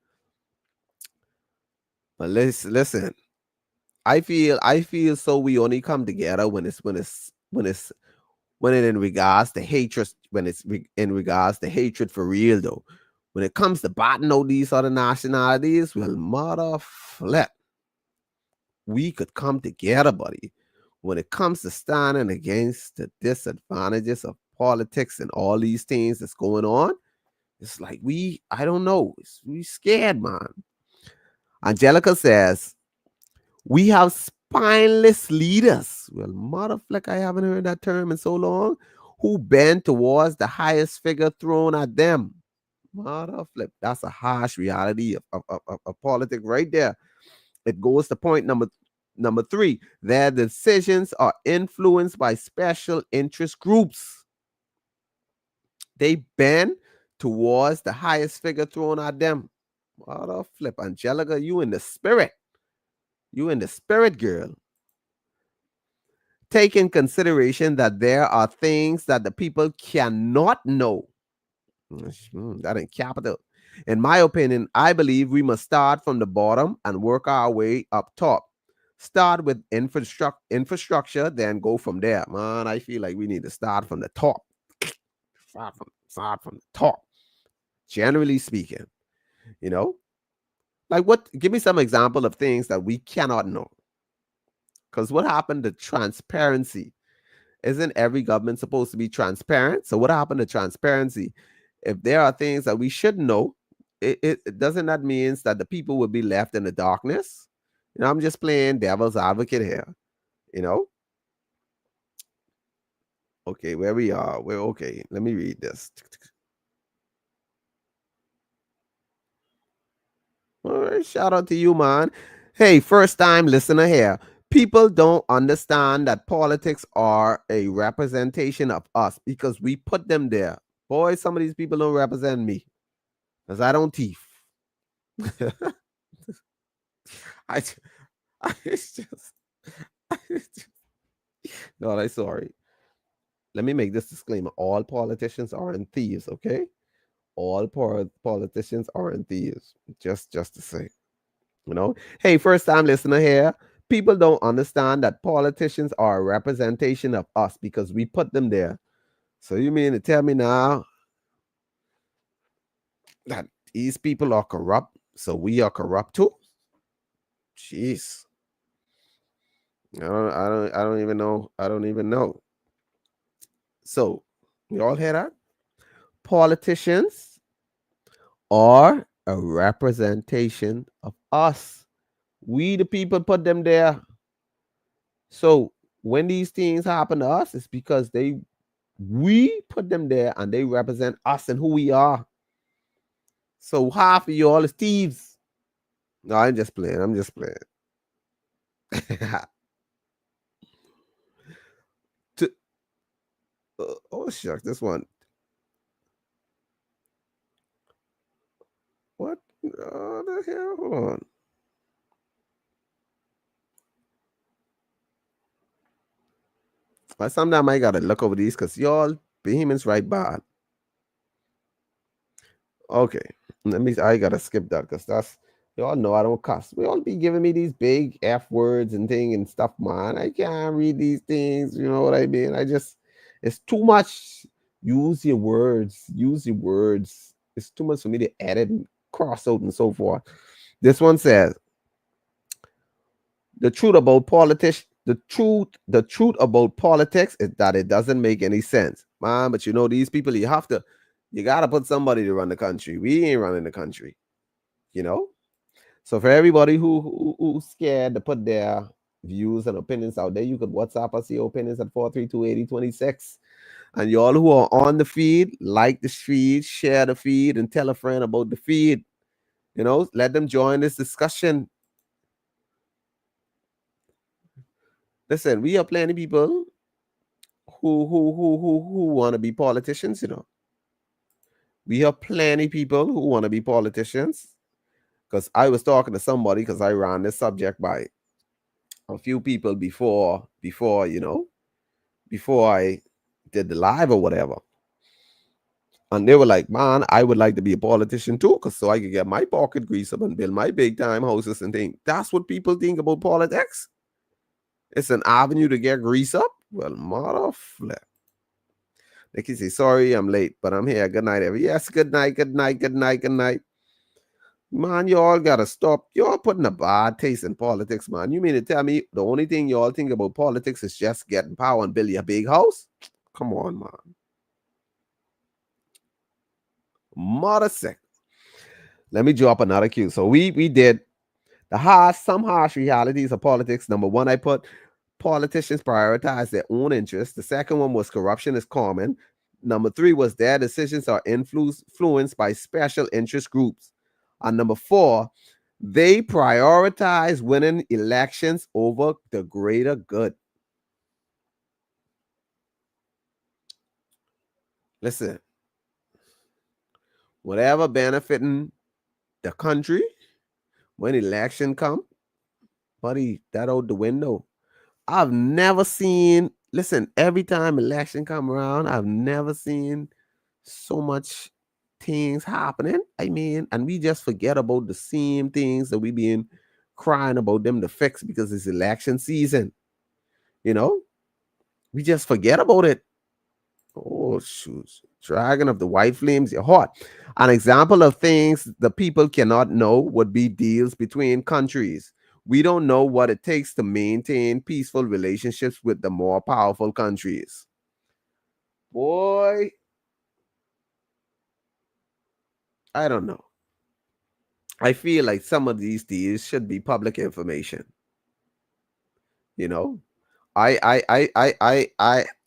But listen, I feel so we only come together when it in regards to hatred, when it's in regards to hatred for real though. When it comes to batting out these other nationalities, well, mother flip, we could come together, buddy. When it comes to standing against the disadvantages of politics and all these things that's going on, it's like I don't know, we scared, man. Angelica says, we have spineless leaders. Well, motherfucker, I haven't heard that term in so long. Who bend towards the highest figure thrown at them. Motherfucker, that's a harsh reality of politics right there. It goes to point number 3. Their decisions are influenced by special interest groups. They bend towards the highest figure thrown at them. Motherfucker, Angelica, you in the spirit. You in the spirit, girl. Take in consideration that there are things that the people cannot know. That ain't capital. In my opinion, I believe we must start from the bottom and work our way up top. Start with infrastructure, then go from there. Man, I feel like we need to start from the top. Start from the top. Generally speaking, like what? Give me some example of things that we cannot know. Because what happened to transparency? Isn't every government supposed to be transparent? So what happened to transparency? If there are things that we should know, it doesn't that means that the people will be left in the darkness? I'm just playing devil's advocate here. Okay, where we are. We're okay. Let me read this. All right, shout out to you, man. Hey, first time listener here. People don't understand that politics are a representation of us because we put them there. Boy, some of these people don't represent me because I don't thief. God, I'm sorry. Let me make this disclaimer. All politicians aren't thieves, okay? All politicians aren't thieves. Just to say, Hey, first time listener here. People don't understand that politicians are a representation of us because we put them there. So you mean to tell me now that these people are corrupt, so we are corrupt too? Jeez. I don't even know. I don't even know. So, you all hear that? Politicians are a representation of us. We, the people, put them there. So when these things happen to us, it's because they We put them there and they represent us and who we are. So half of y'all is thieves. No, I'm just playing. I'm just playing. to, oh, shucks. This one. What? Oh, the hell? Hold on. But sometimes I gotta look over these because y'all behemoths right bad. Okay, I gotta skip that because that's y'all know I don't cuss. We all be giving me these big F words and thing and stuff, man. I can't read these things. You know what I mean? It's too much. Use your words. Use your words. It's too much for me to edit and cross out and so forth. This one says the truth about politics. The truth about politics is that it doesn't make any sense, man. But you know these people, you gotta put somebody to run the country. We ain't running the country, you know. So for everybody who's scared to put their views and opinions out there, you could WhatsApp us your opinions at 432-8026. And y'all who are on the feed, like the feed, share the feed, and tell a friend about the feed. You know, let them join this discussion. Listen, we have plenty of people who want to be politicians, you know. We have plenty of people who want to be politicians. Because I was talking to somebody because I ran this subject by a few people before I did the live or whatever. And they were like, man, I would like to be a politician too, because so I could get my pocket grease up and build my big time houses and things. That's what people think about politics. It's an avenue to get grease up. Well, mother flip. They can say, sorry, I'm late, but I'm here. Good night, everyone. Yes, good night, good night, good night, good night. Man, y'all gotta stop. Y'all putting a bad taste in politics, man. You mean to tell me the only thing y'all think about politics is just getting power and build your big house? Come on, man. Mother sick. Let me drop another cue. So we did some harsh realities of politics. Number one, I put politicians prioritize their own interests. The second one was corruption is common. Number three was their decisions are influenced by special interest groups. And number four, they prioritize winning elections over the greater good. Listen, whatever benefiting the country, when election come, buddy, that out the window. I've never seen, listen, every time election come around, I've never seen so much things happening. I mean, and we just forget about the same things that we been crying about them to fix because it's election season. You know, we just forget about it. Oh, shoot. Dragon of the White Flames, you're hot. An example of things the people cannot know would be deals between countries. We don't know what it takes to maintain peaceful relationships with the more powerful countries. Boy, I don't know. I feel like some of these deals should be public information. You know, I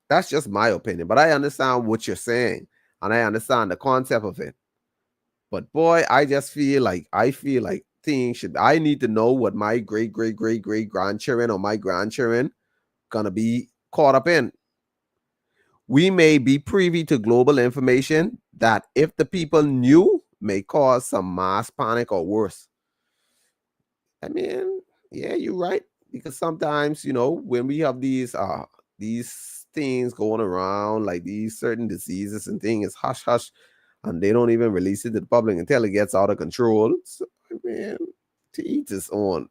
that's just my opinion, but I understand what you're saying and I understand the concept of it. But boy, I feel like I need to know what my great grandchildren or my grandchildren gonna be caught up in. We may be privy to global information that if the people knew may cause some mass panic or worse. I mean, yeah, you're right. Because sometimes, when we have these things going around, like these certain diseases and things, hush hush, and they don't even release it to the public until it gets out of control. So, I mean, to each his own.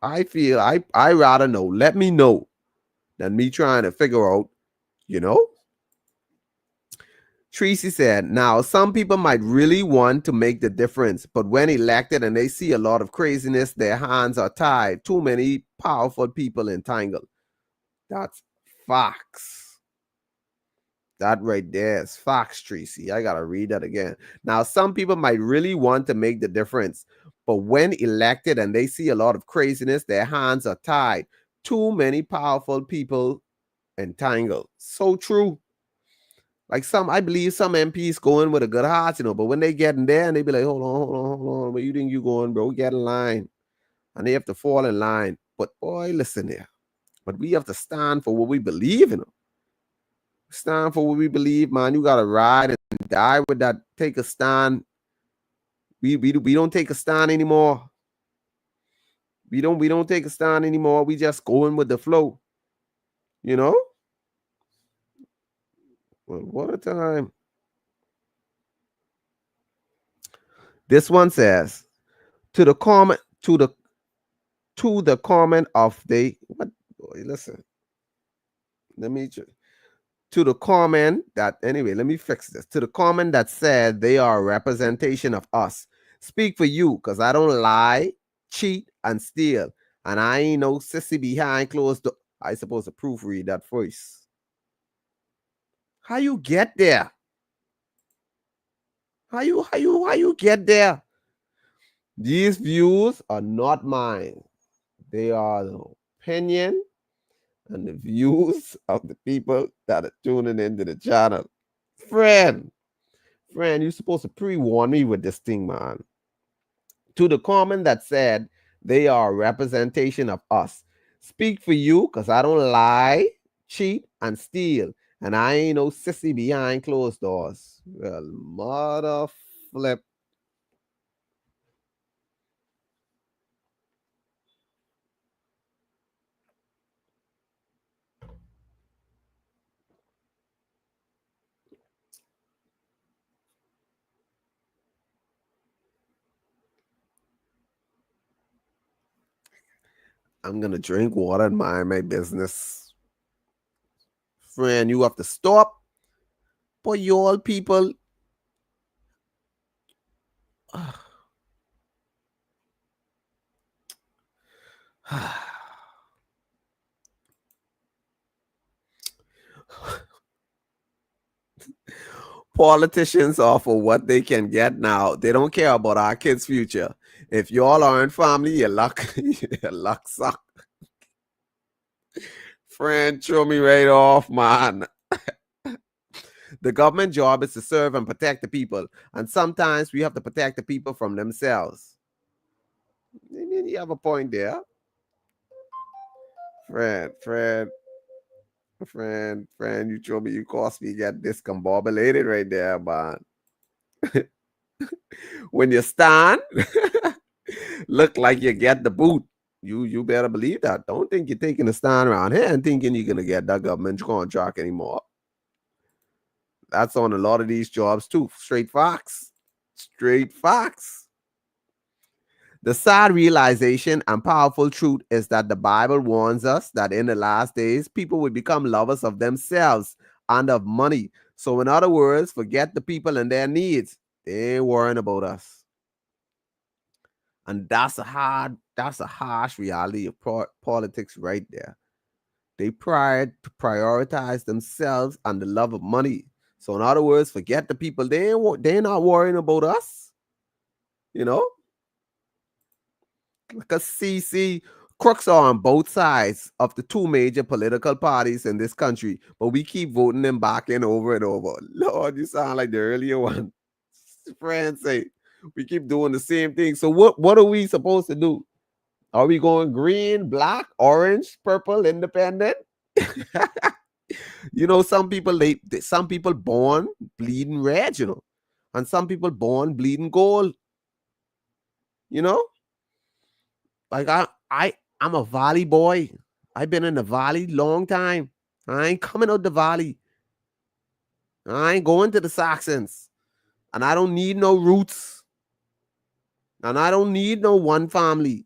I feel I rather know. Let me know than me trying to figure out, you know? Tracy said, now some people might really want to make the difference, but when elected and they see a lot of craziness, their hands are tied. Too many powerful people entangled. That's facts. That right there is facts, Tracy. I got to read that again. Now, some people might really want to make the difference, but when elected and they see a lot of craziness, their hands are tied. Too many powerful people entangled. So true. Like I believe some MPs go in with a good heart, but when they get in there and they be like, hold on, where you think you going, bro? Get in line. And they have to fall in line. But boy, listen here. But we have to stand for what we believe in. Stand for what we believe, man. You gotta ride and die with that. Take a stand. We don't take a stand anymore. We don't take a stand anymore. We just going with the flow. Well, what a time. This one says, to the comment of the what? Boy, listen. Let me to the comment that anyway. Let me fix this. To the comment that said they are a representation of us. Speak for you, cause I don't lie, cheat, and steal, and I ain't no sissy behind closed door. I supposed to proofread that voice. How you get there? How you get there? These views are not mine. They are the opinion and the views of the people that are tuning into the channel. Friend, you're supposed to pre-warn me with this thing, man. To the comment that said they are a representation of us. Speak for you, because I don't lie, cheat, and steal. And I ain't no sissy behind closed doors. Well, mother flip. I'm going to drink water and mind my business. Friend, you have to stop. But you all people. Politicians offer what they can get now. They don't care about our kids' future. If y'all aren't family, your luck, your luck suck. Friend, throw me right off, man. The government job is to serve and protect the people. And sometimes we have to protect the people from themselves. You have a point there. Friend, you throw me, you cost me, get discombobulated right there, man. When you stand, look like you get the boot. You better believe that. Don't think you're taking a stand around here and thinking you're gonna get that government contract anymore. That's on a lot of these jobs too. Straight facts. The sad realization and powerful truth is that the Bible warns us that in the last days, people will become lovers of themselves and of money. So in other words, forget the people and their needs. They ain't worrying about us. And that's a harsh reality of politics right there. They prioritize themselves and the love of money. So in other words, forget the people. They're not worrying about us. Because see, crooks are on both sides of the two major political parties in this country, but we keep voting them back in over and over. Lord, you sound like the earlier one. Friends say we keep doing the same thing. So what are we supposed to do? Are we going green, black, orange, purple, independent? Some people born bleeding red, and some people born bleeding gold. Like I'm a valley boy. I've been in the valley long time. I ain't coming out the valley. I ain't going to the Saxons. And I don't need no roots. And I don't need no one family.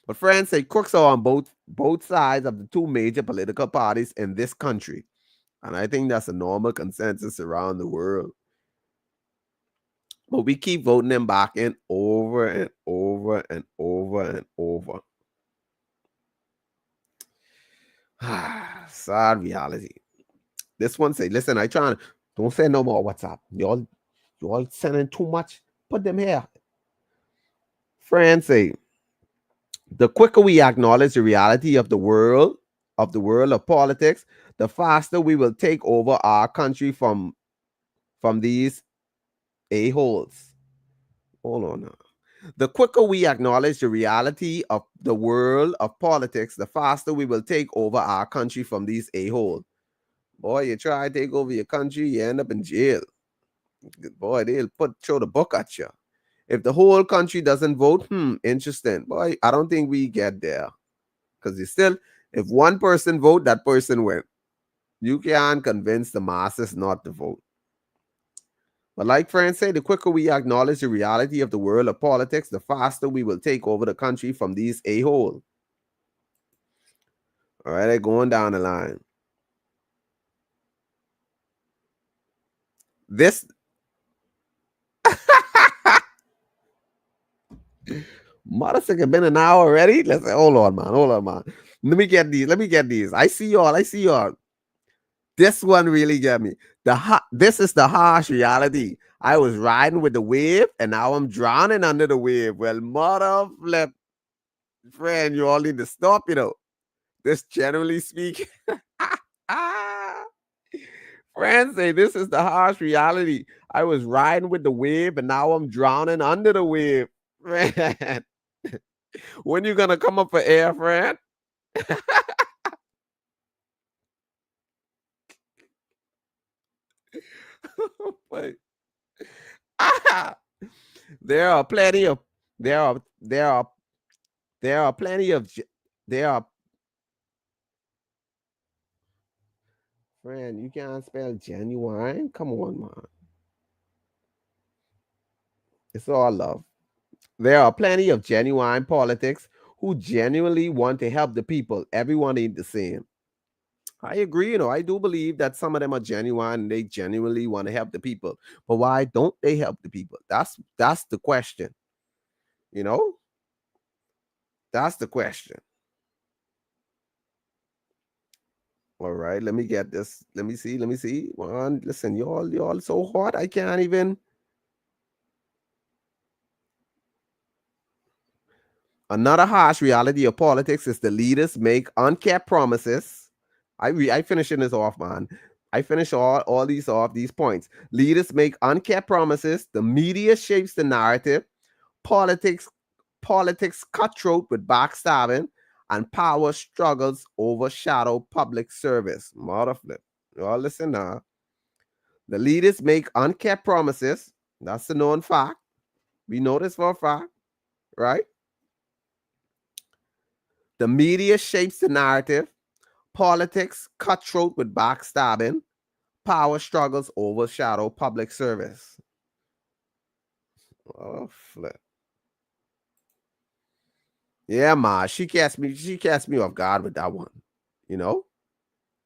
But friends say crooks are on both sides of the two major political parties in this country. And I think that's a normal consensus around the world. But we keep voting them back in over and over and over and over. Sad reality. This one say, listen, don't say no more WhatsApp. Y'all sending too much. Put them here. Friends say, the quicker we acknowledge the reality of the world of the world of politics, the faster we will take over our country from these a-holes. Hold on now. The quicker we acknowledge the reality of the world of politics, the faster we will take over our country from these a-holes. Boy, you try to take over your country, you end up in jail. Boy, they'll throw the book at you. If the whole country doesn't vote, interesting. Boy, I don't think we get there. Because you still, if one person vote, that person win. You can't convince the masses not to vote. But like friends say, the quicker we acknowledge the reality of the world of politics, the faster we will take over the country from these a-holes. All right, they're going down the line. This motherfucker been an hour already. Let's say, hold on, man. Let me get these. I see y'all. This one really get me. This is the harsh reality. I was riding with the wave, and now I'm drowning under the wave. Well, mother flip, friend, you all need to stop. This generally speaking. Friends say this is the harsh reality. I was riding with the wave, and now I'm drowning under the wave. Friend, when you gonna come up for air, friend? Wait. There are plenty of friend, you can't spell genuine. Come on, man. It's all love. There are plenty of genuine politics who genuinely want to help the people. Everyone ain't the same. I agree. I do believe that some of them are genuine and they genuinely want to help the people. But why don't they help the people? That's the question. That's the question. All right, let me get this. Let me see. One, listen, y'all so hot. I can't even. Another harsh reality of politics is the leaders make unkept promises. I finishing this off, man. I finish all these off, these points. Leaders make unkept promises. The media shapes the narrative. Politics cutthroat with backstabbing, and power struggles overshadow public service. Mother flip. Y'all listen now. The leaders make unkept promises. That's a known fact. We know this for a fact, right? The media shapes the narrative. Politics cutthroat with backstabbing. Power struggles overshadow public service. Oh, flip. Yeah, ma. She cast me off guard with that one.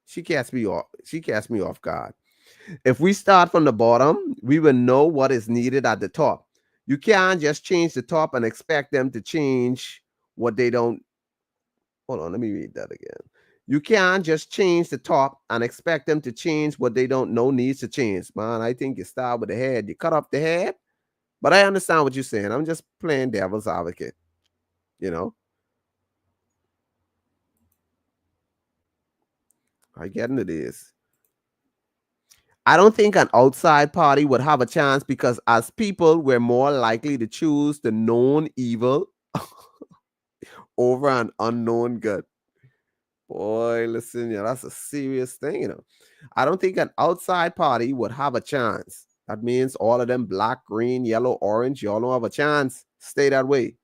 She cast me off guard. If we start from the bottom, we will know what is needed at the top. You can't just change the top and expect them to change what they don't. Hold on, let me read that again. You can't just change the top and expect them to change what they don't know needs to change. Man, I think you start with the head. You cut off the head. But I understand what you're saying. I'm just playing devil's advocate. I get into this. I don't think an outside party would have a chance because as people, we're more likely to choose the known evil over an unknown good. Boy, listen, that's a serious thing, I don't think an outside party would have a chance. That means all of them black, green, yellow, orange, y'all don't have a chance. Stay that way.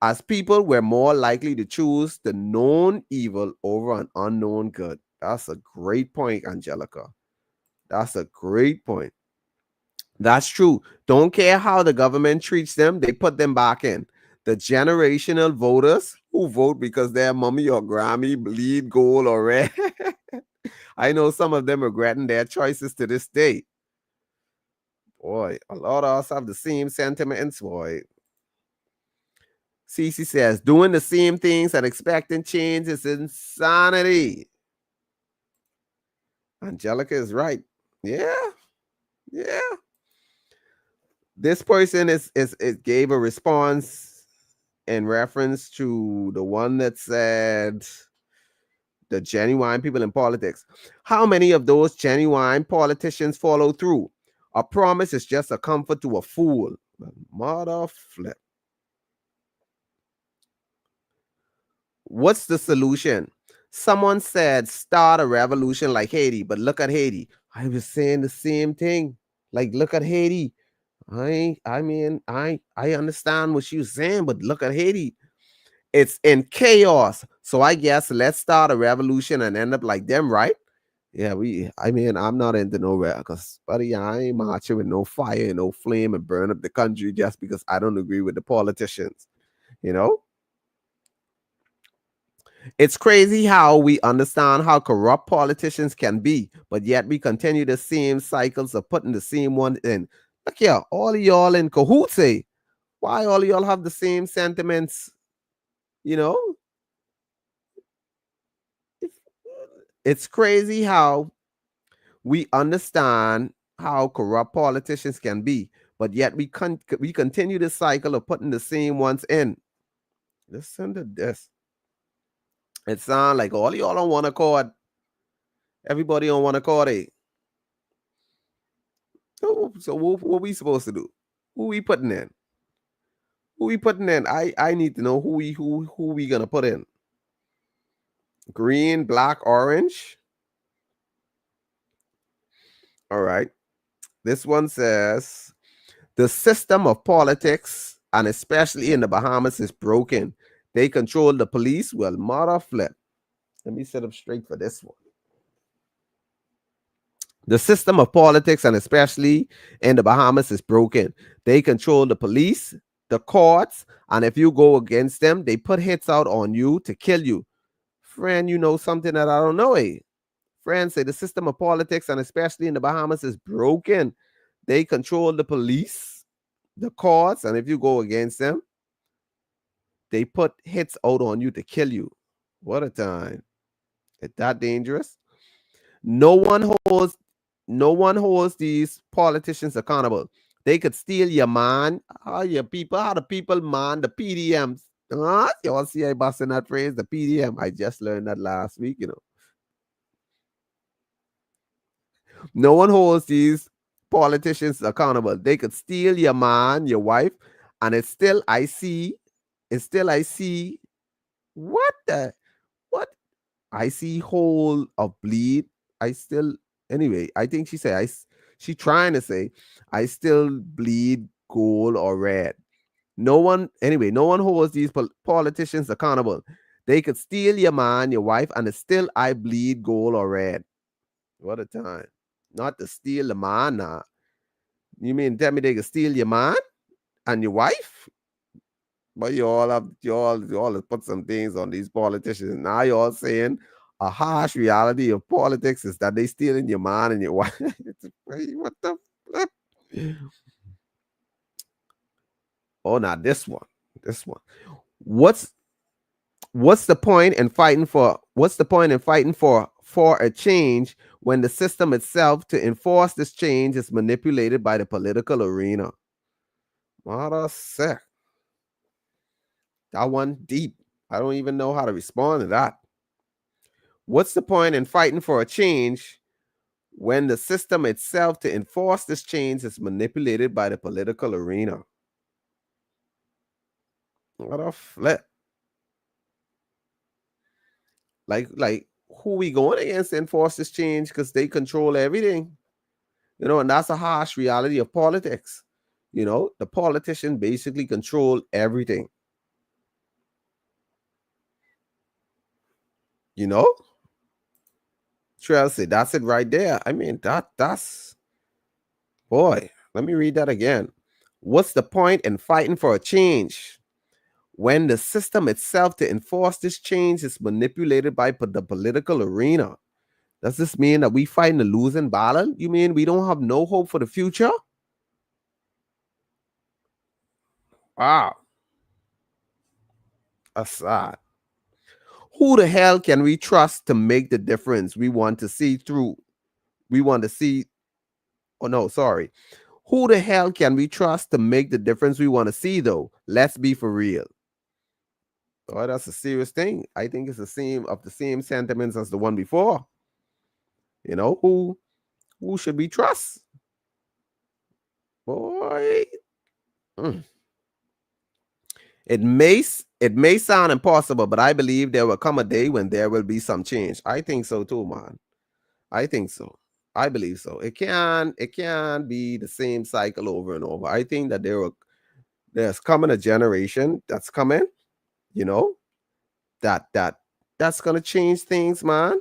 As people, we're more likely to choose the known evil over an unknown good. That's a great point, Angelica. That's a great point. That's true. Don't care how the government treats them, they put them back in. The generational voters who vote because their mommy or Grammy bleed gold or red. I know some of them regretting their choices to this day. Boy, a lot of us have the same sentiments, boy. Cece says, doing the same things and expecting change is insanity. Angelica is right. Yeah. This person is gave a response in reference to the one that said the genuine people in politics. How many of those genuine politicians follow through? A promise is just a comfort to a fool. Mother flip. What's the solution? Someone said start a revolution like Haiti, but look at Haiti. I was saying the same thing. Like, look at Haiti. I understand what she was saying, but look at Haiti. It's in chaos. So I guess let's start a revolution and end up like them, right? Yeah, I'm not into no because, buddy, I ain't marching with no fire and no flame and burn up the country just because I don't agree with the politicians. You know? It's crazy how we understand how corrupt politicians can be, but yet we continue the same cycles of putting the same one in. Look here, all of y'all in cahoots. Why all of y'all have the same sentiments? You know? It's crazy how we understand how corrupt politicians can be, but yet we continue the cycle of putting the same ones in. Listen to this. It sounds like all y'all on one accord. Everybody on one accord. So what we supposed to do? Who we putting in? Who we putting in? I need to know who we gonna put in. Green, black, orange. All right. This one says the system of politics, and especially in the Bahamas, is broken. They control the police. Well, mother flip. Let me set up straight for this one. The system of politics, and especially in the Bahamas, is broken. They control the police, the courts, and if you go against them, they put hits out on you to kill you. Friend, you know something that I don't know, Friend, say the system of politics, and especially in the Bahamas, is broken. They control the police, the courts, and if you go against them, they put hits out on you to kill you. What a time. Is that dangerous? No one holds these politicians accountable. They could steal your man. How the people man the PDMs. You all see I busting that phrase, the PDM. I just learned that last week, No one holds these politicians accountable. They could steal your man, your wife, and it's still I see. What the what? I see whole of bleed. Anyway, I think she said she trying to say I still bleed gold or red. No one holds these politicians accountable. They could steal your man, your wife, and it's still I bleed gold or red. What a time. Not to steal the man. Nah. You mean tell me they could steal your man and your wife? But you all have put some things on these politicians. Now you all saying a harsh reality of politics is that they stealing your man and your wife. What the flip? Oh, now this one. What's the point in fighting for a change when the system itself to enforce this change is manipulated by the political arena? Mother sick. That one deep. I don't even know how to respond to that. What's the point in fighting for a change when the system itself to enforce this change is manipulated by the political arena? What a flip. Like who we going against to enforce this change because they control everything? And that's a harsh reality of politics. The politician basically control everything. Chelsea, that's it right there. I mean, that's boy, let me read that again. What's the point in fighting for a change when the system itself to enforce this change is manipulated by the political arena? Does this mean that we fighting a losing battle? You mean we don't have no hope for the future? Wow. Aside. Who the hell can we trust to make the difference we want to see through? Who the hell can we trust to make the difference we want to see, though? Let's be for real. Oh, that's a serious thing. I think it's the same sentiments as the one before. You know, who should we trust? Boy. Mm. It may sound impossible, but I believe there will come a day when there will be some change. I think so too, man. I think so. I believe so. It can be the same cycle over and over. I think that there's coming a generation that's coming, you know, that's gonna change things, man.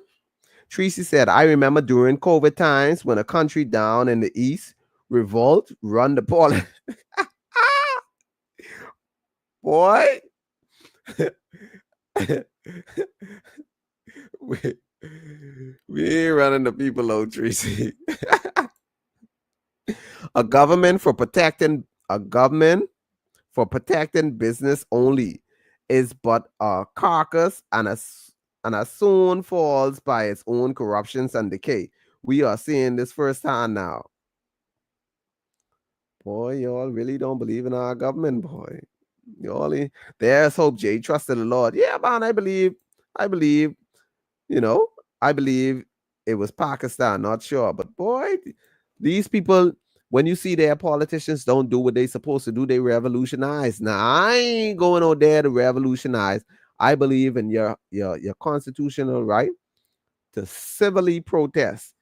Tracy said, I remember during COVID times when a country down in the east revolt, run the policy. Boy. we, we ain't running the people out, Tracy. A government for protecting business only is but a carcass and as soon falls by its own corruptions and decay. We are seeing this firsthand now. Boy, y'all really don't believe in our government, boy. Y'all, there's hope, Jay. Trust in the Lord. Yeah, man, I believe, you know, I believe it was Pakistan, not sure. But boy, these people, when you see their politicians don't do what they supposed to do, they revolutionize. Now, I ain't going out there to revolutionize. I believe in your constitutional right to civilly protest.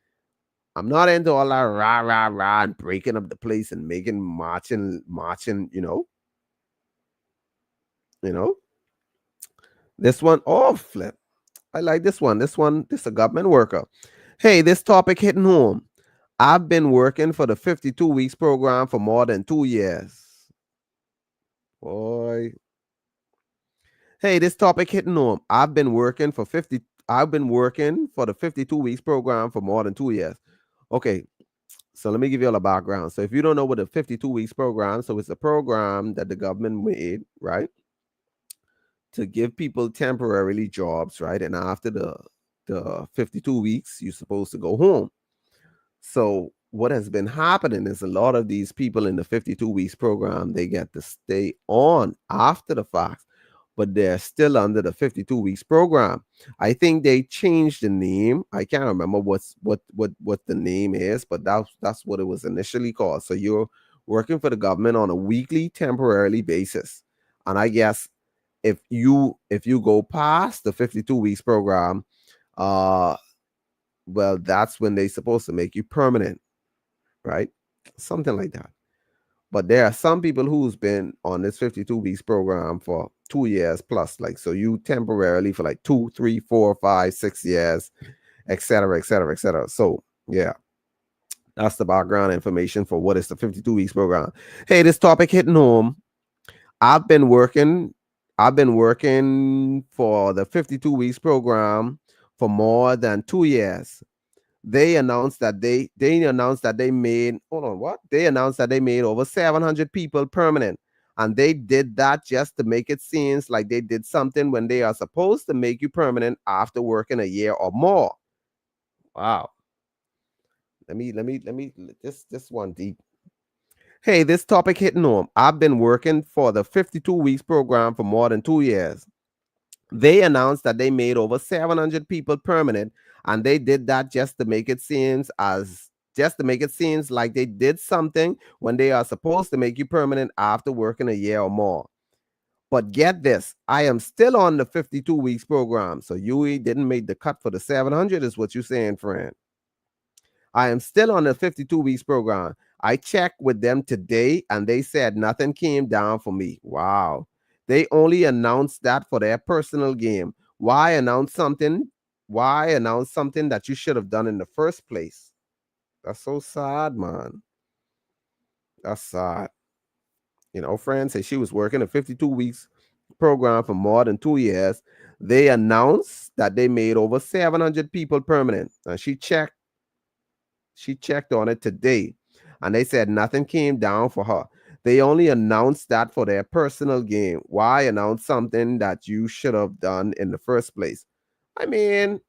I'm not into all that rah rah rah and breaking up the place and making marching. You know. This one, oh flip. I like this one. This a government worker. Hey, this topic hitting home. I've been working for the 52 weeks program for more than 2 years. Boy. Hey, this topic hitting home. I've been working for the 52 weeks program for more than 2 years. Okay, so let me give you all a background. So if you don't know what the 52 weeks program, so it's a program that the government made, right? To give people temporarily jobs, right? And after the 52 weeks, you're supposed to go home. So what has been happening is a lot of these people in the 52 weeks program, they get to stay on after the fact, but they're still under the 52 weeks program. I think they changed the name. I can't remember what the name is, but that's what it was initially called. So you're working for the government on a weekly temporarily basis. And I guess if you go past the 52 weeks program, uh well, that's when they're supposed to make you permanent, right? Something like that. But there are some people who's been on this 52 weeks program for 2 years plus, like, so you temporarily for like 2, 3, 4, 5, 6 years, etc., etc., etc. So yeah, that's the background information for what is the 52 weeks program. Hey, this topic hitting home. I've been working for the 52 weeks program for more than 2 years. They announced that they made, hold on, what? They announced that they made over 700 people permanent. And they did that just to make it seem like they did something when they are supposed to make you permanent after working a year or more. Wow. Let me this one deep. Hey, this topic hitting home. I've been working for the 52 weeks program for more than 2 years. They announced that they made over 700 people permanent, and they did that just to make it seems like they did something when they are supposed to make you permanent after working a year or more. But get this, I am still on the 52 weeks program. So you didn't make the cut for the 700 is what you're saying, friend. I am still on the 52 weeks program. I checked with them today and they said nothing came down for me. Wow. They only announced that for their personal game. Why announce something? Why announce something that you should have done in the first place? That's so sad, man. That's sad. Friends say she was working a 52 weeks program for more than 2 years. They announced that they made over 700 people permanent. And she checked on it today, and they said nothing came down for her. They only announced that for their personal gain. Why announce something that you should have done in the first place? I mean,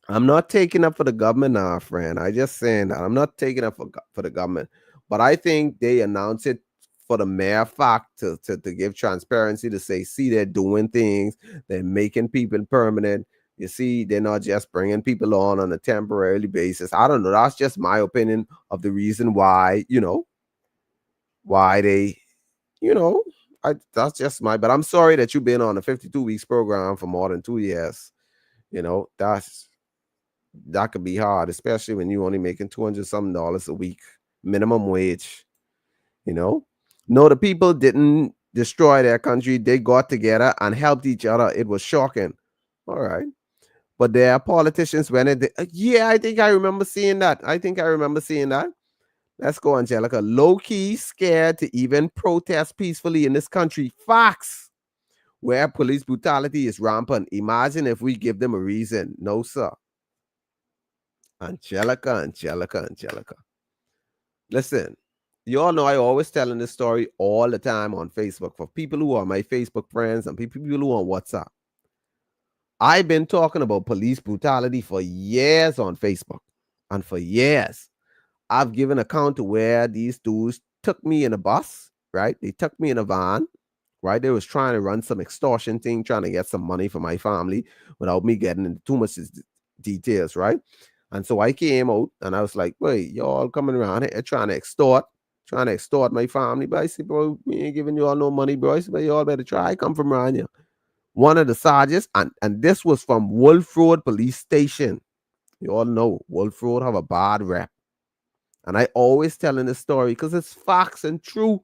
I'm not taking up for the government now, friend. I just saying that I'm not taking up for the government, but I think they announce it for the mere fact to give transparency, to say, see, they're doing things, they're making people permanent. You see, they're not just bringing people on a temporary basis. I don't know. That's just my opinion of the reason why, why they, that's just but I'm sorry that you've been on a 52 weeks program for more than 2 years. That could be hard, especially when you're only making $200 something a week, minimum wage. No, the people didn't destroy their country. They got together and helped each other. It was shocking. All right. But there are politicians when I think I remember seeing that. Let's go, Angelica. Low-key scared to even protest peacefully in this country. Facts. Where police brutality is rampant. Imagine if we give them a reason. No, sir. Angelica. Listen, you all know I always telling this story all the time on Facebook for people who are my Facebook friends and people who are on WhatsApp. I've been talking about police brutality for years on Facebook. And for years, I've given account to where these dudes took me in a bus, right? They took me in a van, right? They was trying to run some extortion thing, trying to get some money for my family without me getting into too much details, right? And so I came out and I was like, wait, y'all coming around here trying to extort my family. But I said, bro, we ain't giving y'all no money, bro. I said, but y'all better try. I come from around here. One of the sergeants, and this was from Wolf Road Police Station. You all know Wolf Road have a bad rep. And I always telling this story because it's facts and true.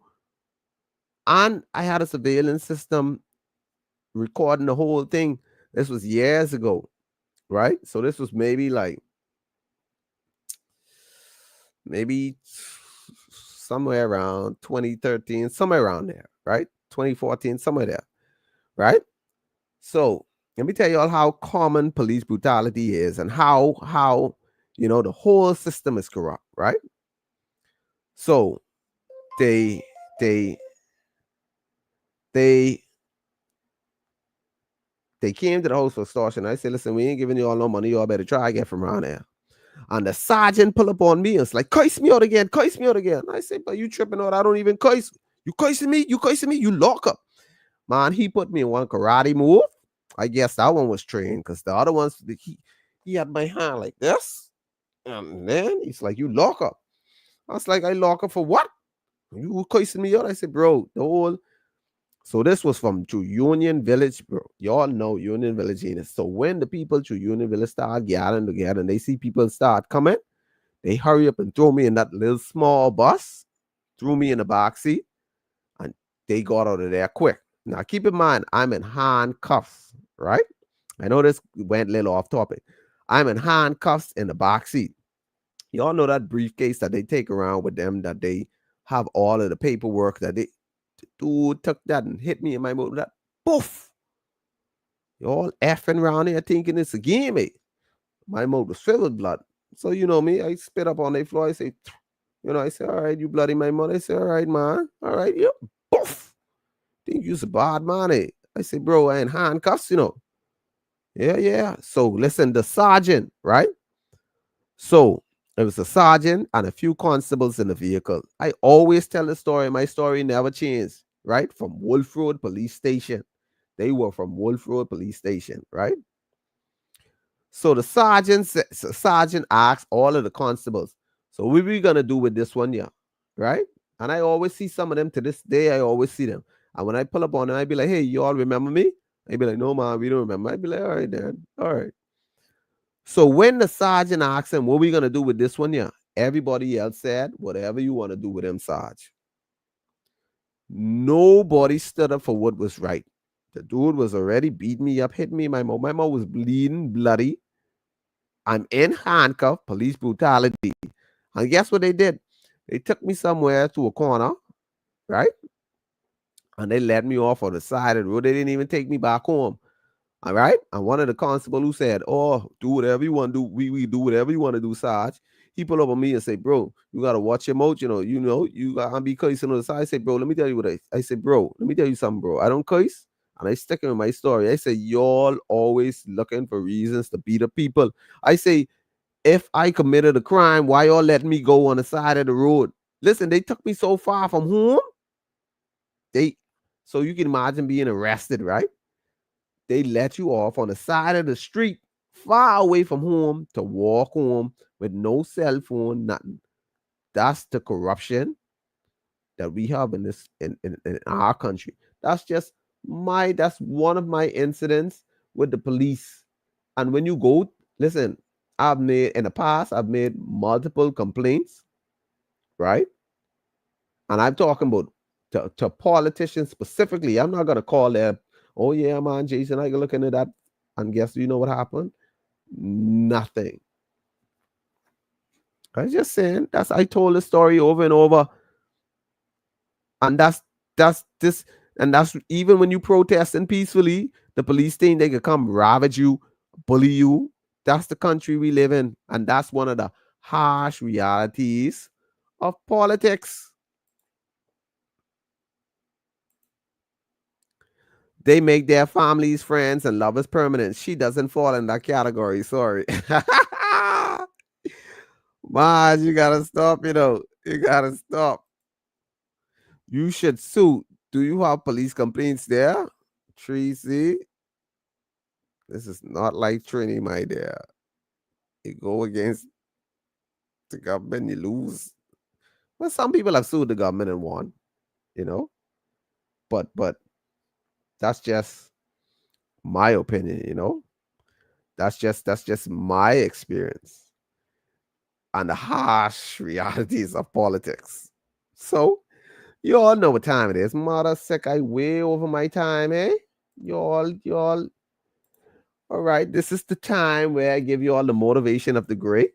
And I had a surveillance system recording the whole thing. This was years ago, right? So this was maybe somewhere around 2013, somewhere around there, right? 2014, somewhere there, right? So let me tell you all how common police brutality is and how the whole system is corrupt, right? So they came to the house for extortion. I said, listen, we ain't giving you all no money. Y'all better try to get from around there. And the sergeant pull up on me and it's like, curse me out again. I said, but you tripping out. I don't even curse. You cursing me? You lock up. Man, he put me in one karate move. I guess that one was trained because the other ones, he had my hand like this. And then he's like, you lock up. I was like, I lock up for what? You cursing me out? I said, bro, so this was from to Union Village, bro. Y'all know Union Village ain't it. So when the people to Union Village start gathering together and they see people start coming, they hurry up and throw me in that little small bus, threw me in the back seat, and they got out of there quick. Now, keep in mind, I'm in handcuffs, right? I know this went a little off topic. I'm in handcuffs in the back seat. Y'all know that briefcase that they take around with them, that they have all of the paperwork that the dude took that and hit me in my mouth. That poof. Y'all effing around here thinking it's a game, eh? My mouth was filled with blood. So you know me, I spit up on the floor. I say, I say, all right, you bloody my mouth. I say, all right, man. All right, yeah. Poof. Think you's a bad man, eh? I say, bro, I in handcuffs, Yeah. So listen, the sergeant, right? So it was a sergeant and a few constables in the vehicle. I always tell the story. My story never changed, right? From Wolf Road Police Station. They were from Wolf Road Police Station, right? So the sergeant asked all of the constables, so what are we going to do with this one, yeah? Right? And I always see some of them to this day. I always see them. And when I pull up on them, I be like, hey, you all remember me? I be like, no, man, we don't remember. I be like, all right, then. All right. So when the sergeant asked him, what are we going to do with this one, yeah? Everybody else said, whatever you want to do with him, Sarge. Nobody stood up for what was right. The dude was already beating me up, hitting me in my mouth. My mouth was bleeding, bloody. I'm in handcuffs, police brutality. And guess what they did? They took me somewhere to a corner, right? And they let me off on the side of the road. They didn't even take me back home. All right. And one of the constables who said, oh, do whatever you want to do. We do whatever you want to do, Sarge. He pulled up on me and said, bro, you got to watch your mouth. You got to be cursing on the side. I said, bro, let me tell you what I said, bro, let me tell you something, bro. I don't curse. And I stick with my story. I say, y'all always looking for reasons to beat up people. I say, if I committed a crime, why y'all letting me go on the side of the road? Listen, they took me so far from home. So you can imagine being arrested, right? They let you off on the side of the street, far away from home, to walk home with no cell phone, nothing. That's the corruption that we have in in our country. That's one of my incidents with the police. And when you go, listen, in the past, I've made multiple complaints, right? And I'm talking about to politicians specifically. I'm not gonna call them, oh yeah, man, Jason, I can look into that. And guess you know what happened? Nothing. I was just saying, I told the story over and over. And that's this, and that's even when you protesting peacefully, the police think they could come ravage you, bully you. That's the country we live in, and that's one of the harsh realities of politics. They make their families, friends, and lovers permanent. She doesn't fall in that category. Sorry. Man, you gotta stop, You gotta stop. You should sue. Do you have police complaints there? Tracy? This is not like Trini, my dear. You go against the government, you lose. Well, some people have sued the government and won, you know. But that's just my opinion. That's just my experience and the harsh realities of politics. So you all know what time it is. Mother sick, I way over my time, eh? Y'all. All right, this is the time where I give you all the motivation of the great.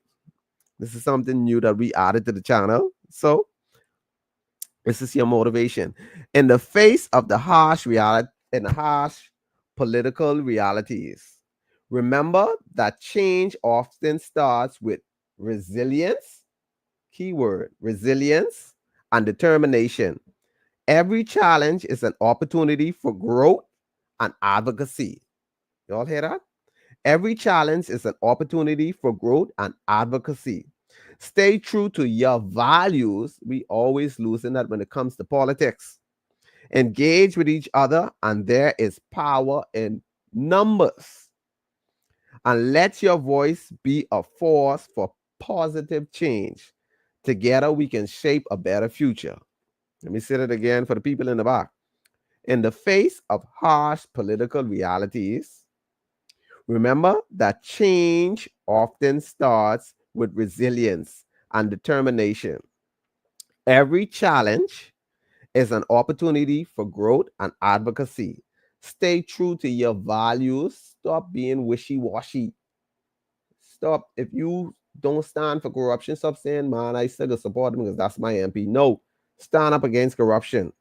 This is something new that we added to the channel. So this is your motivation. In the face of the harsh reality and the harsh political realities, remember that change often starts with resilience, keyword, resilience and determination. Every challenge is an opportunity for growth and advocacy. Y'all hear that? Every challenge is an opportunity for growth and advocacy. Stay true to your values. We always losing that when it comes to politics. Engage with each other, and there is power in numbers. And let your voice be a force for positive change. Together, we can shape a better future. Let me say it again for the people in the back. In the face of harsh political realities, remember that change often starts with resilience and determination. Every challenge is an opportunity for growth and advocacy. Stay true to your values. Stop being wishy-washy. Stop. If you don't stand for corruption, stop saying, man, I still support him because that's my MP. No, stand up against corruption.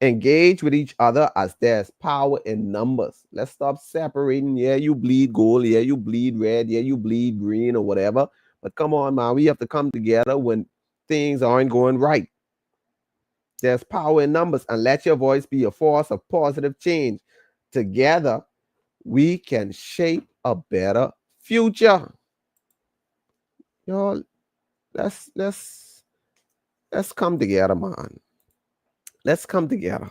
Engage with each other as there's power in numbers. Let's stop separating. Yeah, you bleed gold. Yeah, you bleed red. Yeah, you bleed green or whatever. But come on, man, we have to come together when things aren't going right. There's power in numbers, and let your voice be a force of positive change. Together, we can shape a better future. Y'all, let's come together, man. Let's come together.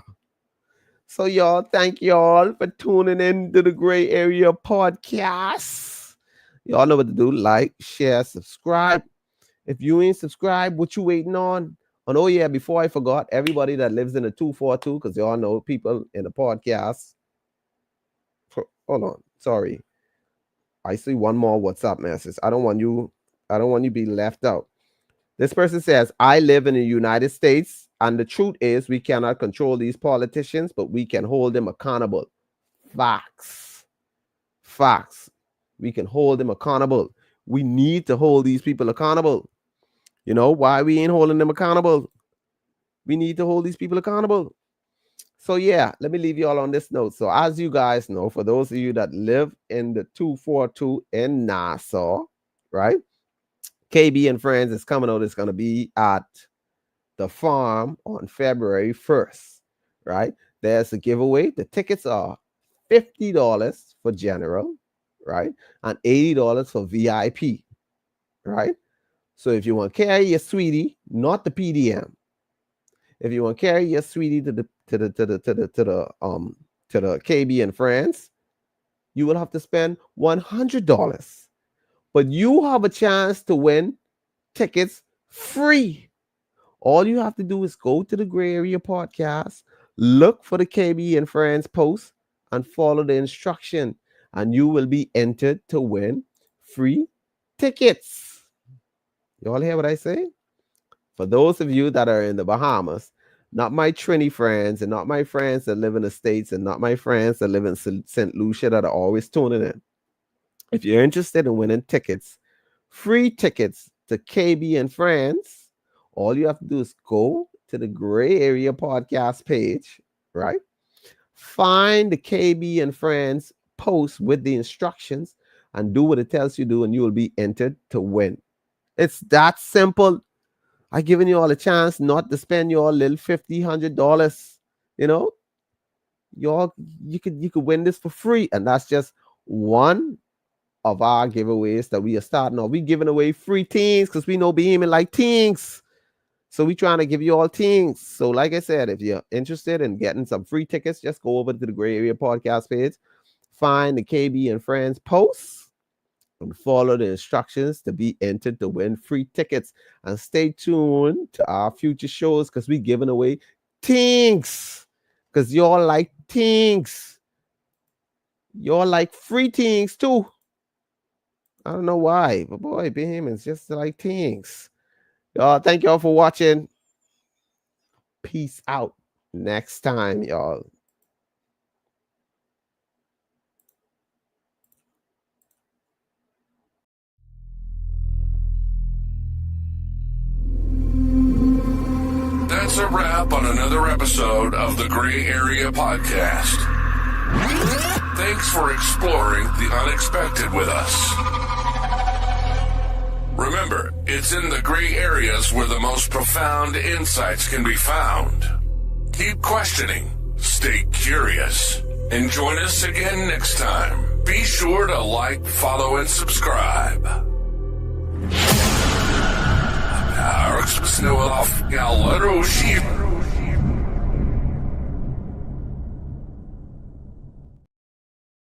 So, y'all, thank y'all for tuning in to the Gray Area Podcast. Y'all know what to do. Like, share, subscribe. If you ain't subscribed, what you waiting on? And oh, yeah, before I forgot, everybody that lives in the 242, because y'all know people in the podcast. Hold on. Sorry. I see one more WhatsApp message. I don't want you to be left out. This person says, I live in the United States, and the truth is we cannot control these politicians, but we can hold them accountable. Facts. We can hold them accountable. We need to hold these people accountable. You know why we ain't holding them accountable? We need to hold these people accountable. So yeah, let me leave you all on this note. So as you guys know, for those of you that live in the 242 in Nassau, right? KB and Friends is coming out. It's going to be at the farm on February 1st, right? There's a giveaway. The tickets are $50 for general, right? And $80 for VIP, right? So if you want to carry your sweetie, not the PDM, if you want to carry your sweetie to KB and Friends, you will have to spend $100. But you have a chance to win tickets free. All you have to do is go to the Gray Area Podcast, look for the KB and Friends post, and follow the instruction, and you will be entered to win free tickets. You all hear what I say? For those of you that are in the Bahamas, not my Trini friends and not my friends that live in the States and not my friends that live in St. Lucia that are always tuning in. If you're interested in winning tickets, free tickets to KB and Friends, all you have to do is go to the Gray Area Podcast page, right? Find the KB and Friends post with the instructions and do what it tells you to do, and you will be entered to win. It's that simple. I'm giving you all a chance not to spend your little $50, $100. You know, you could win this for free, and that's just one of our giveaways that we are starting off. We giving away free things because we know Bahamian like things. So we trying to give you all things. So like I said, if you're interested in getting some free tickets, just go over to the Gray Area Podcast page, find the KB and Friends posts, and follow the instructions to be entered to win free tickets. And stay tuned to our future shows because we're giving away things. Because y'all like things. Y'all like free things too. I don't know why, but boy, Bahamians just like things. Y'all, thank y'all for watching. Peace out. Next time, y'all. That's a wrap on another episode of the Gray Area Podcast. Thanks for exploring the unexpected with us. Remember, it's in the gray areas where the most profound insights can be found. Keep questioning, stay curious, and join us again next time. Be sure to like, follow, and subscribe. Arx Snow off Galero Sheep.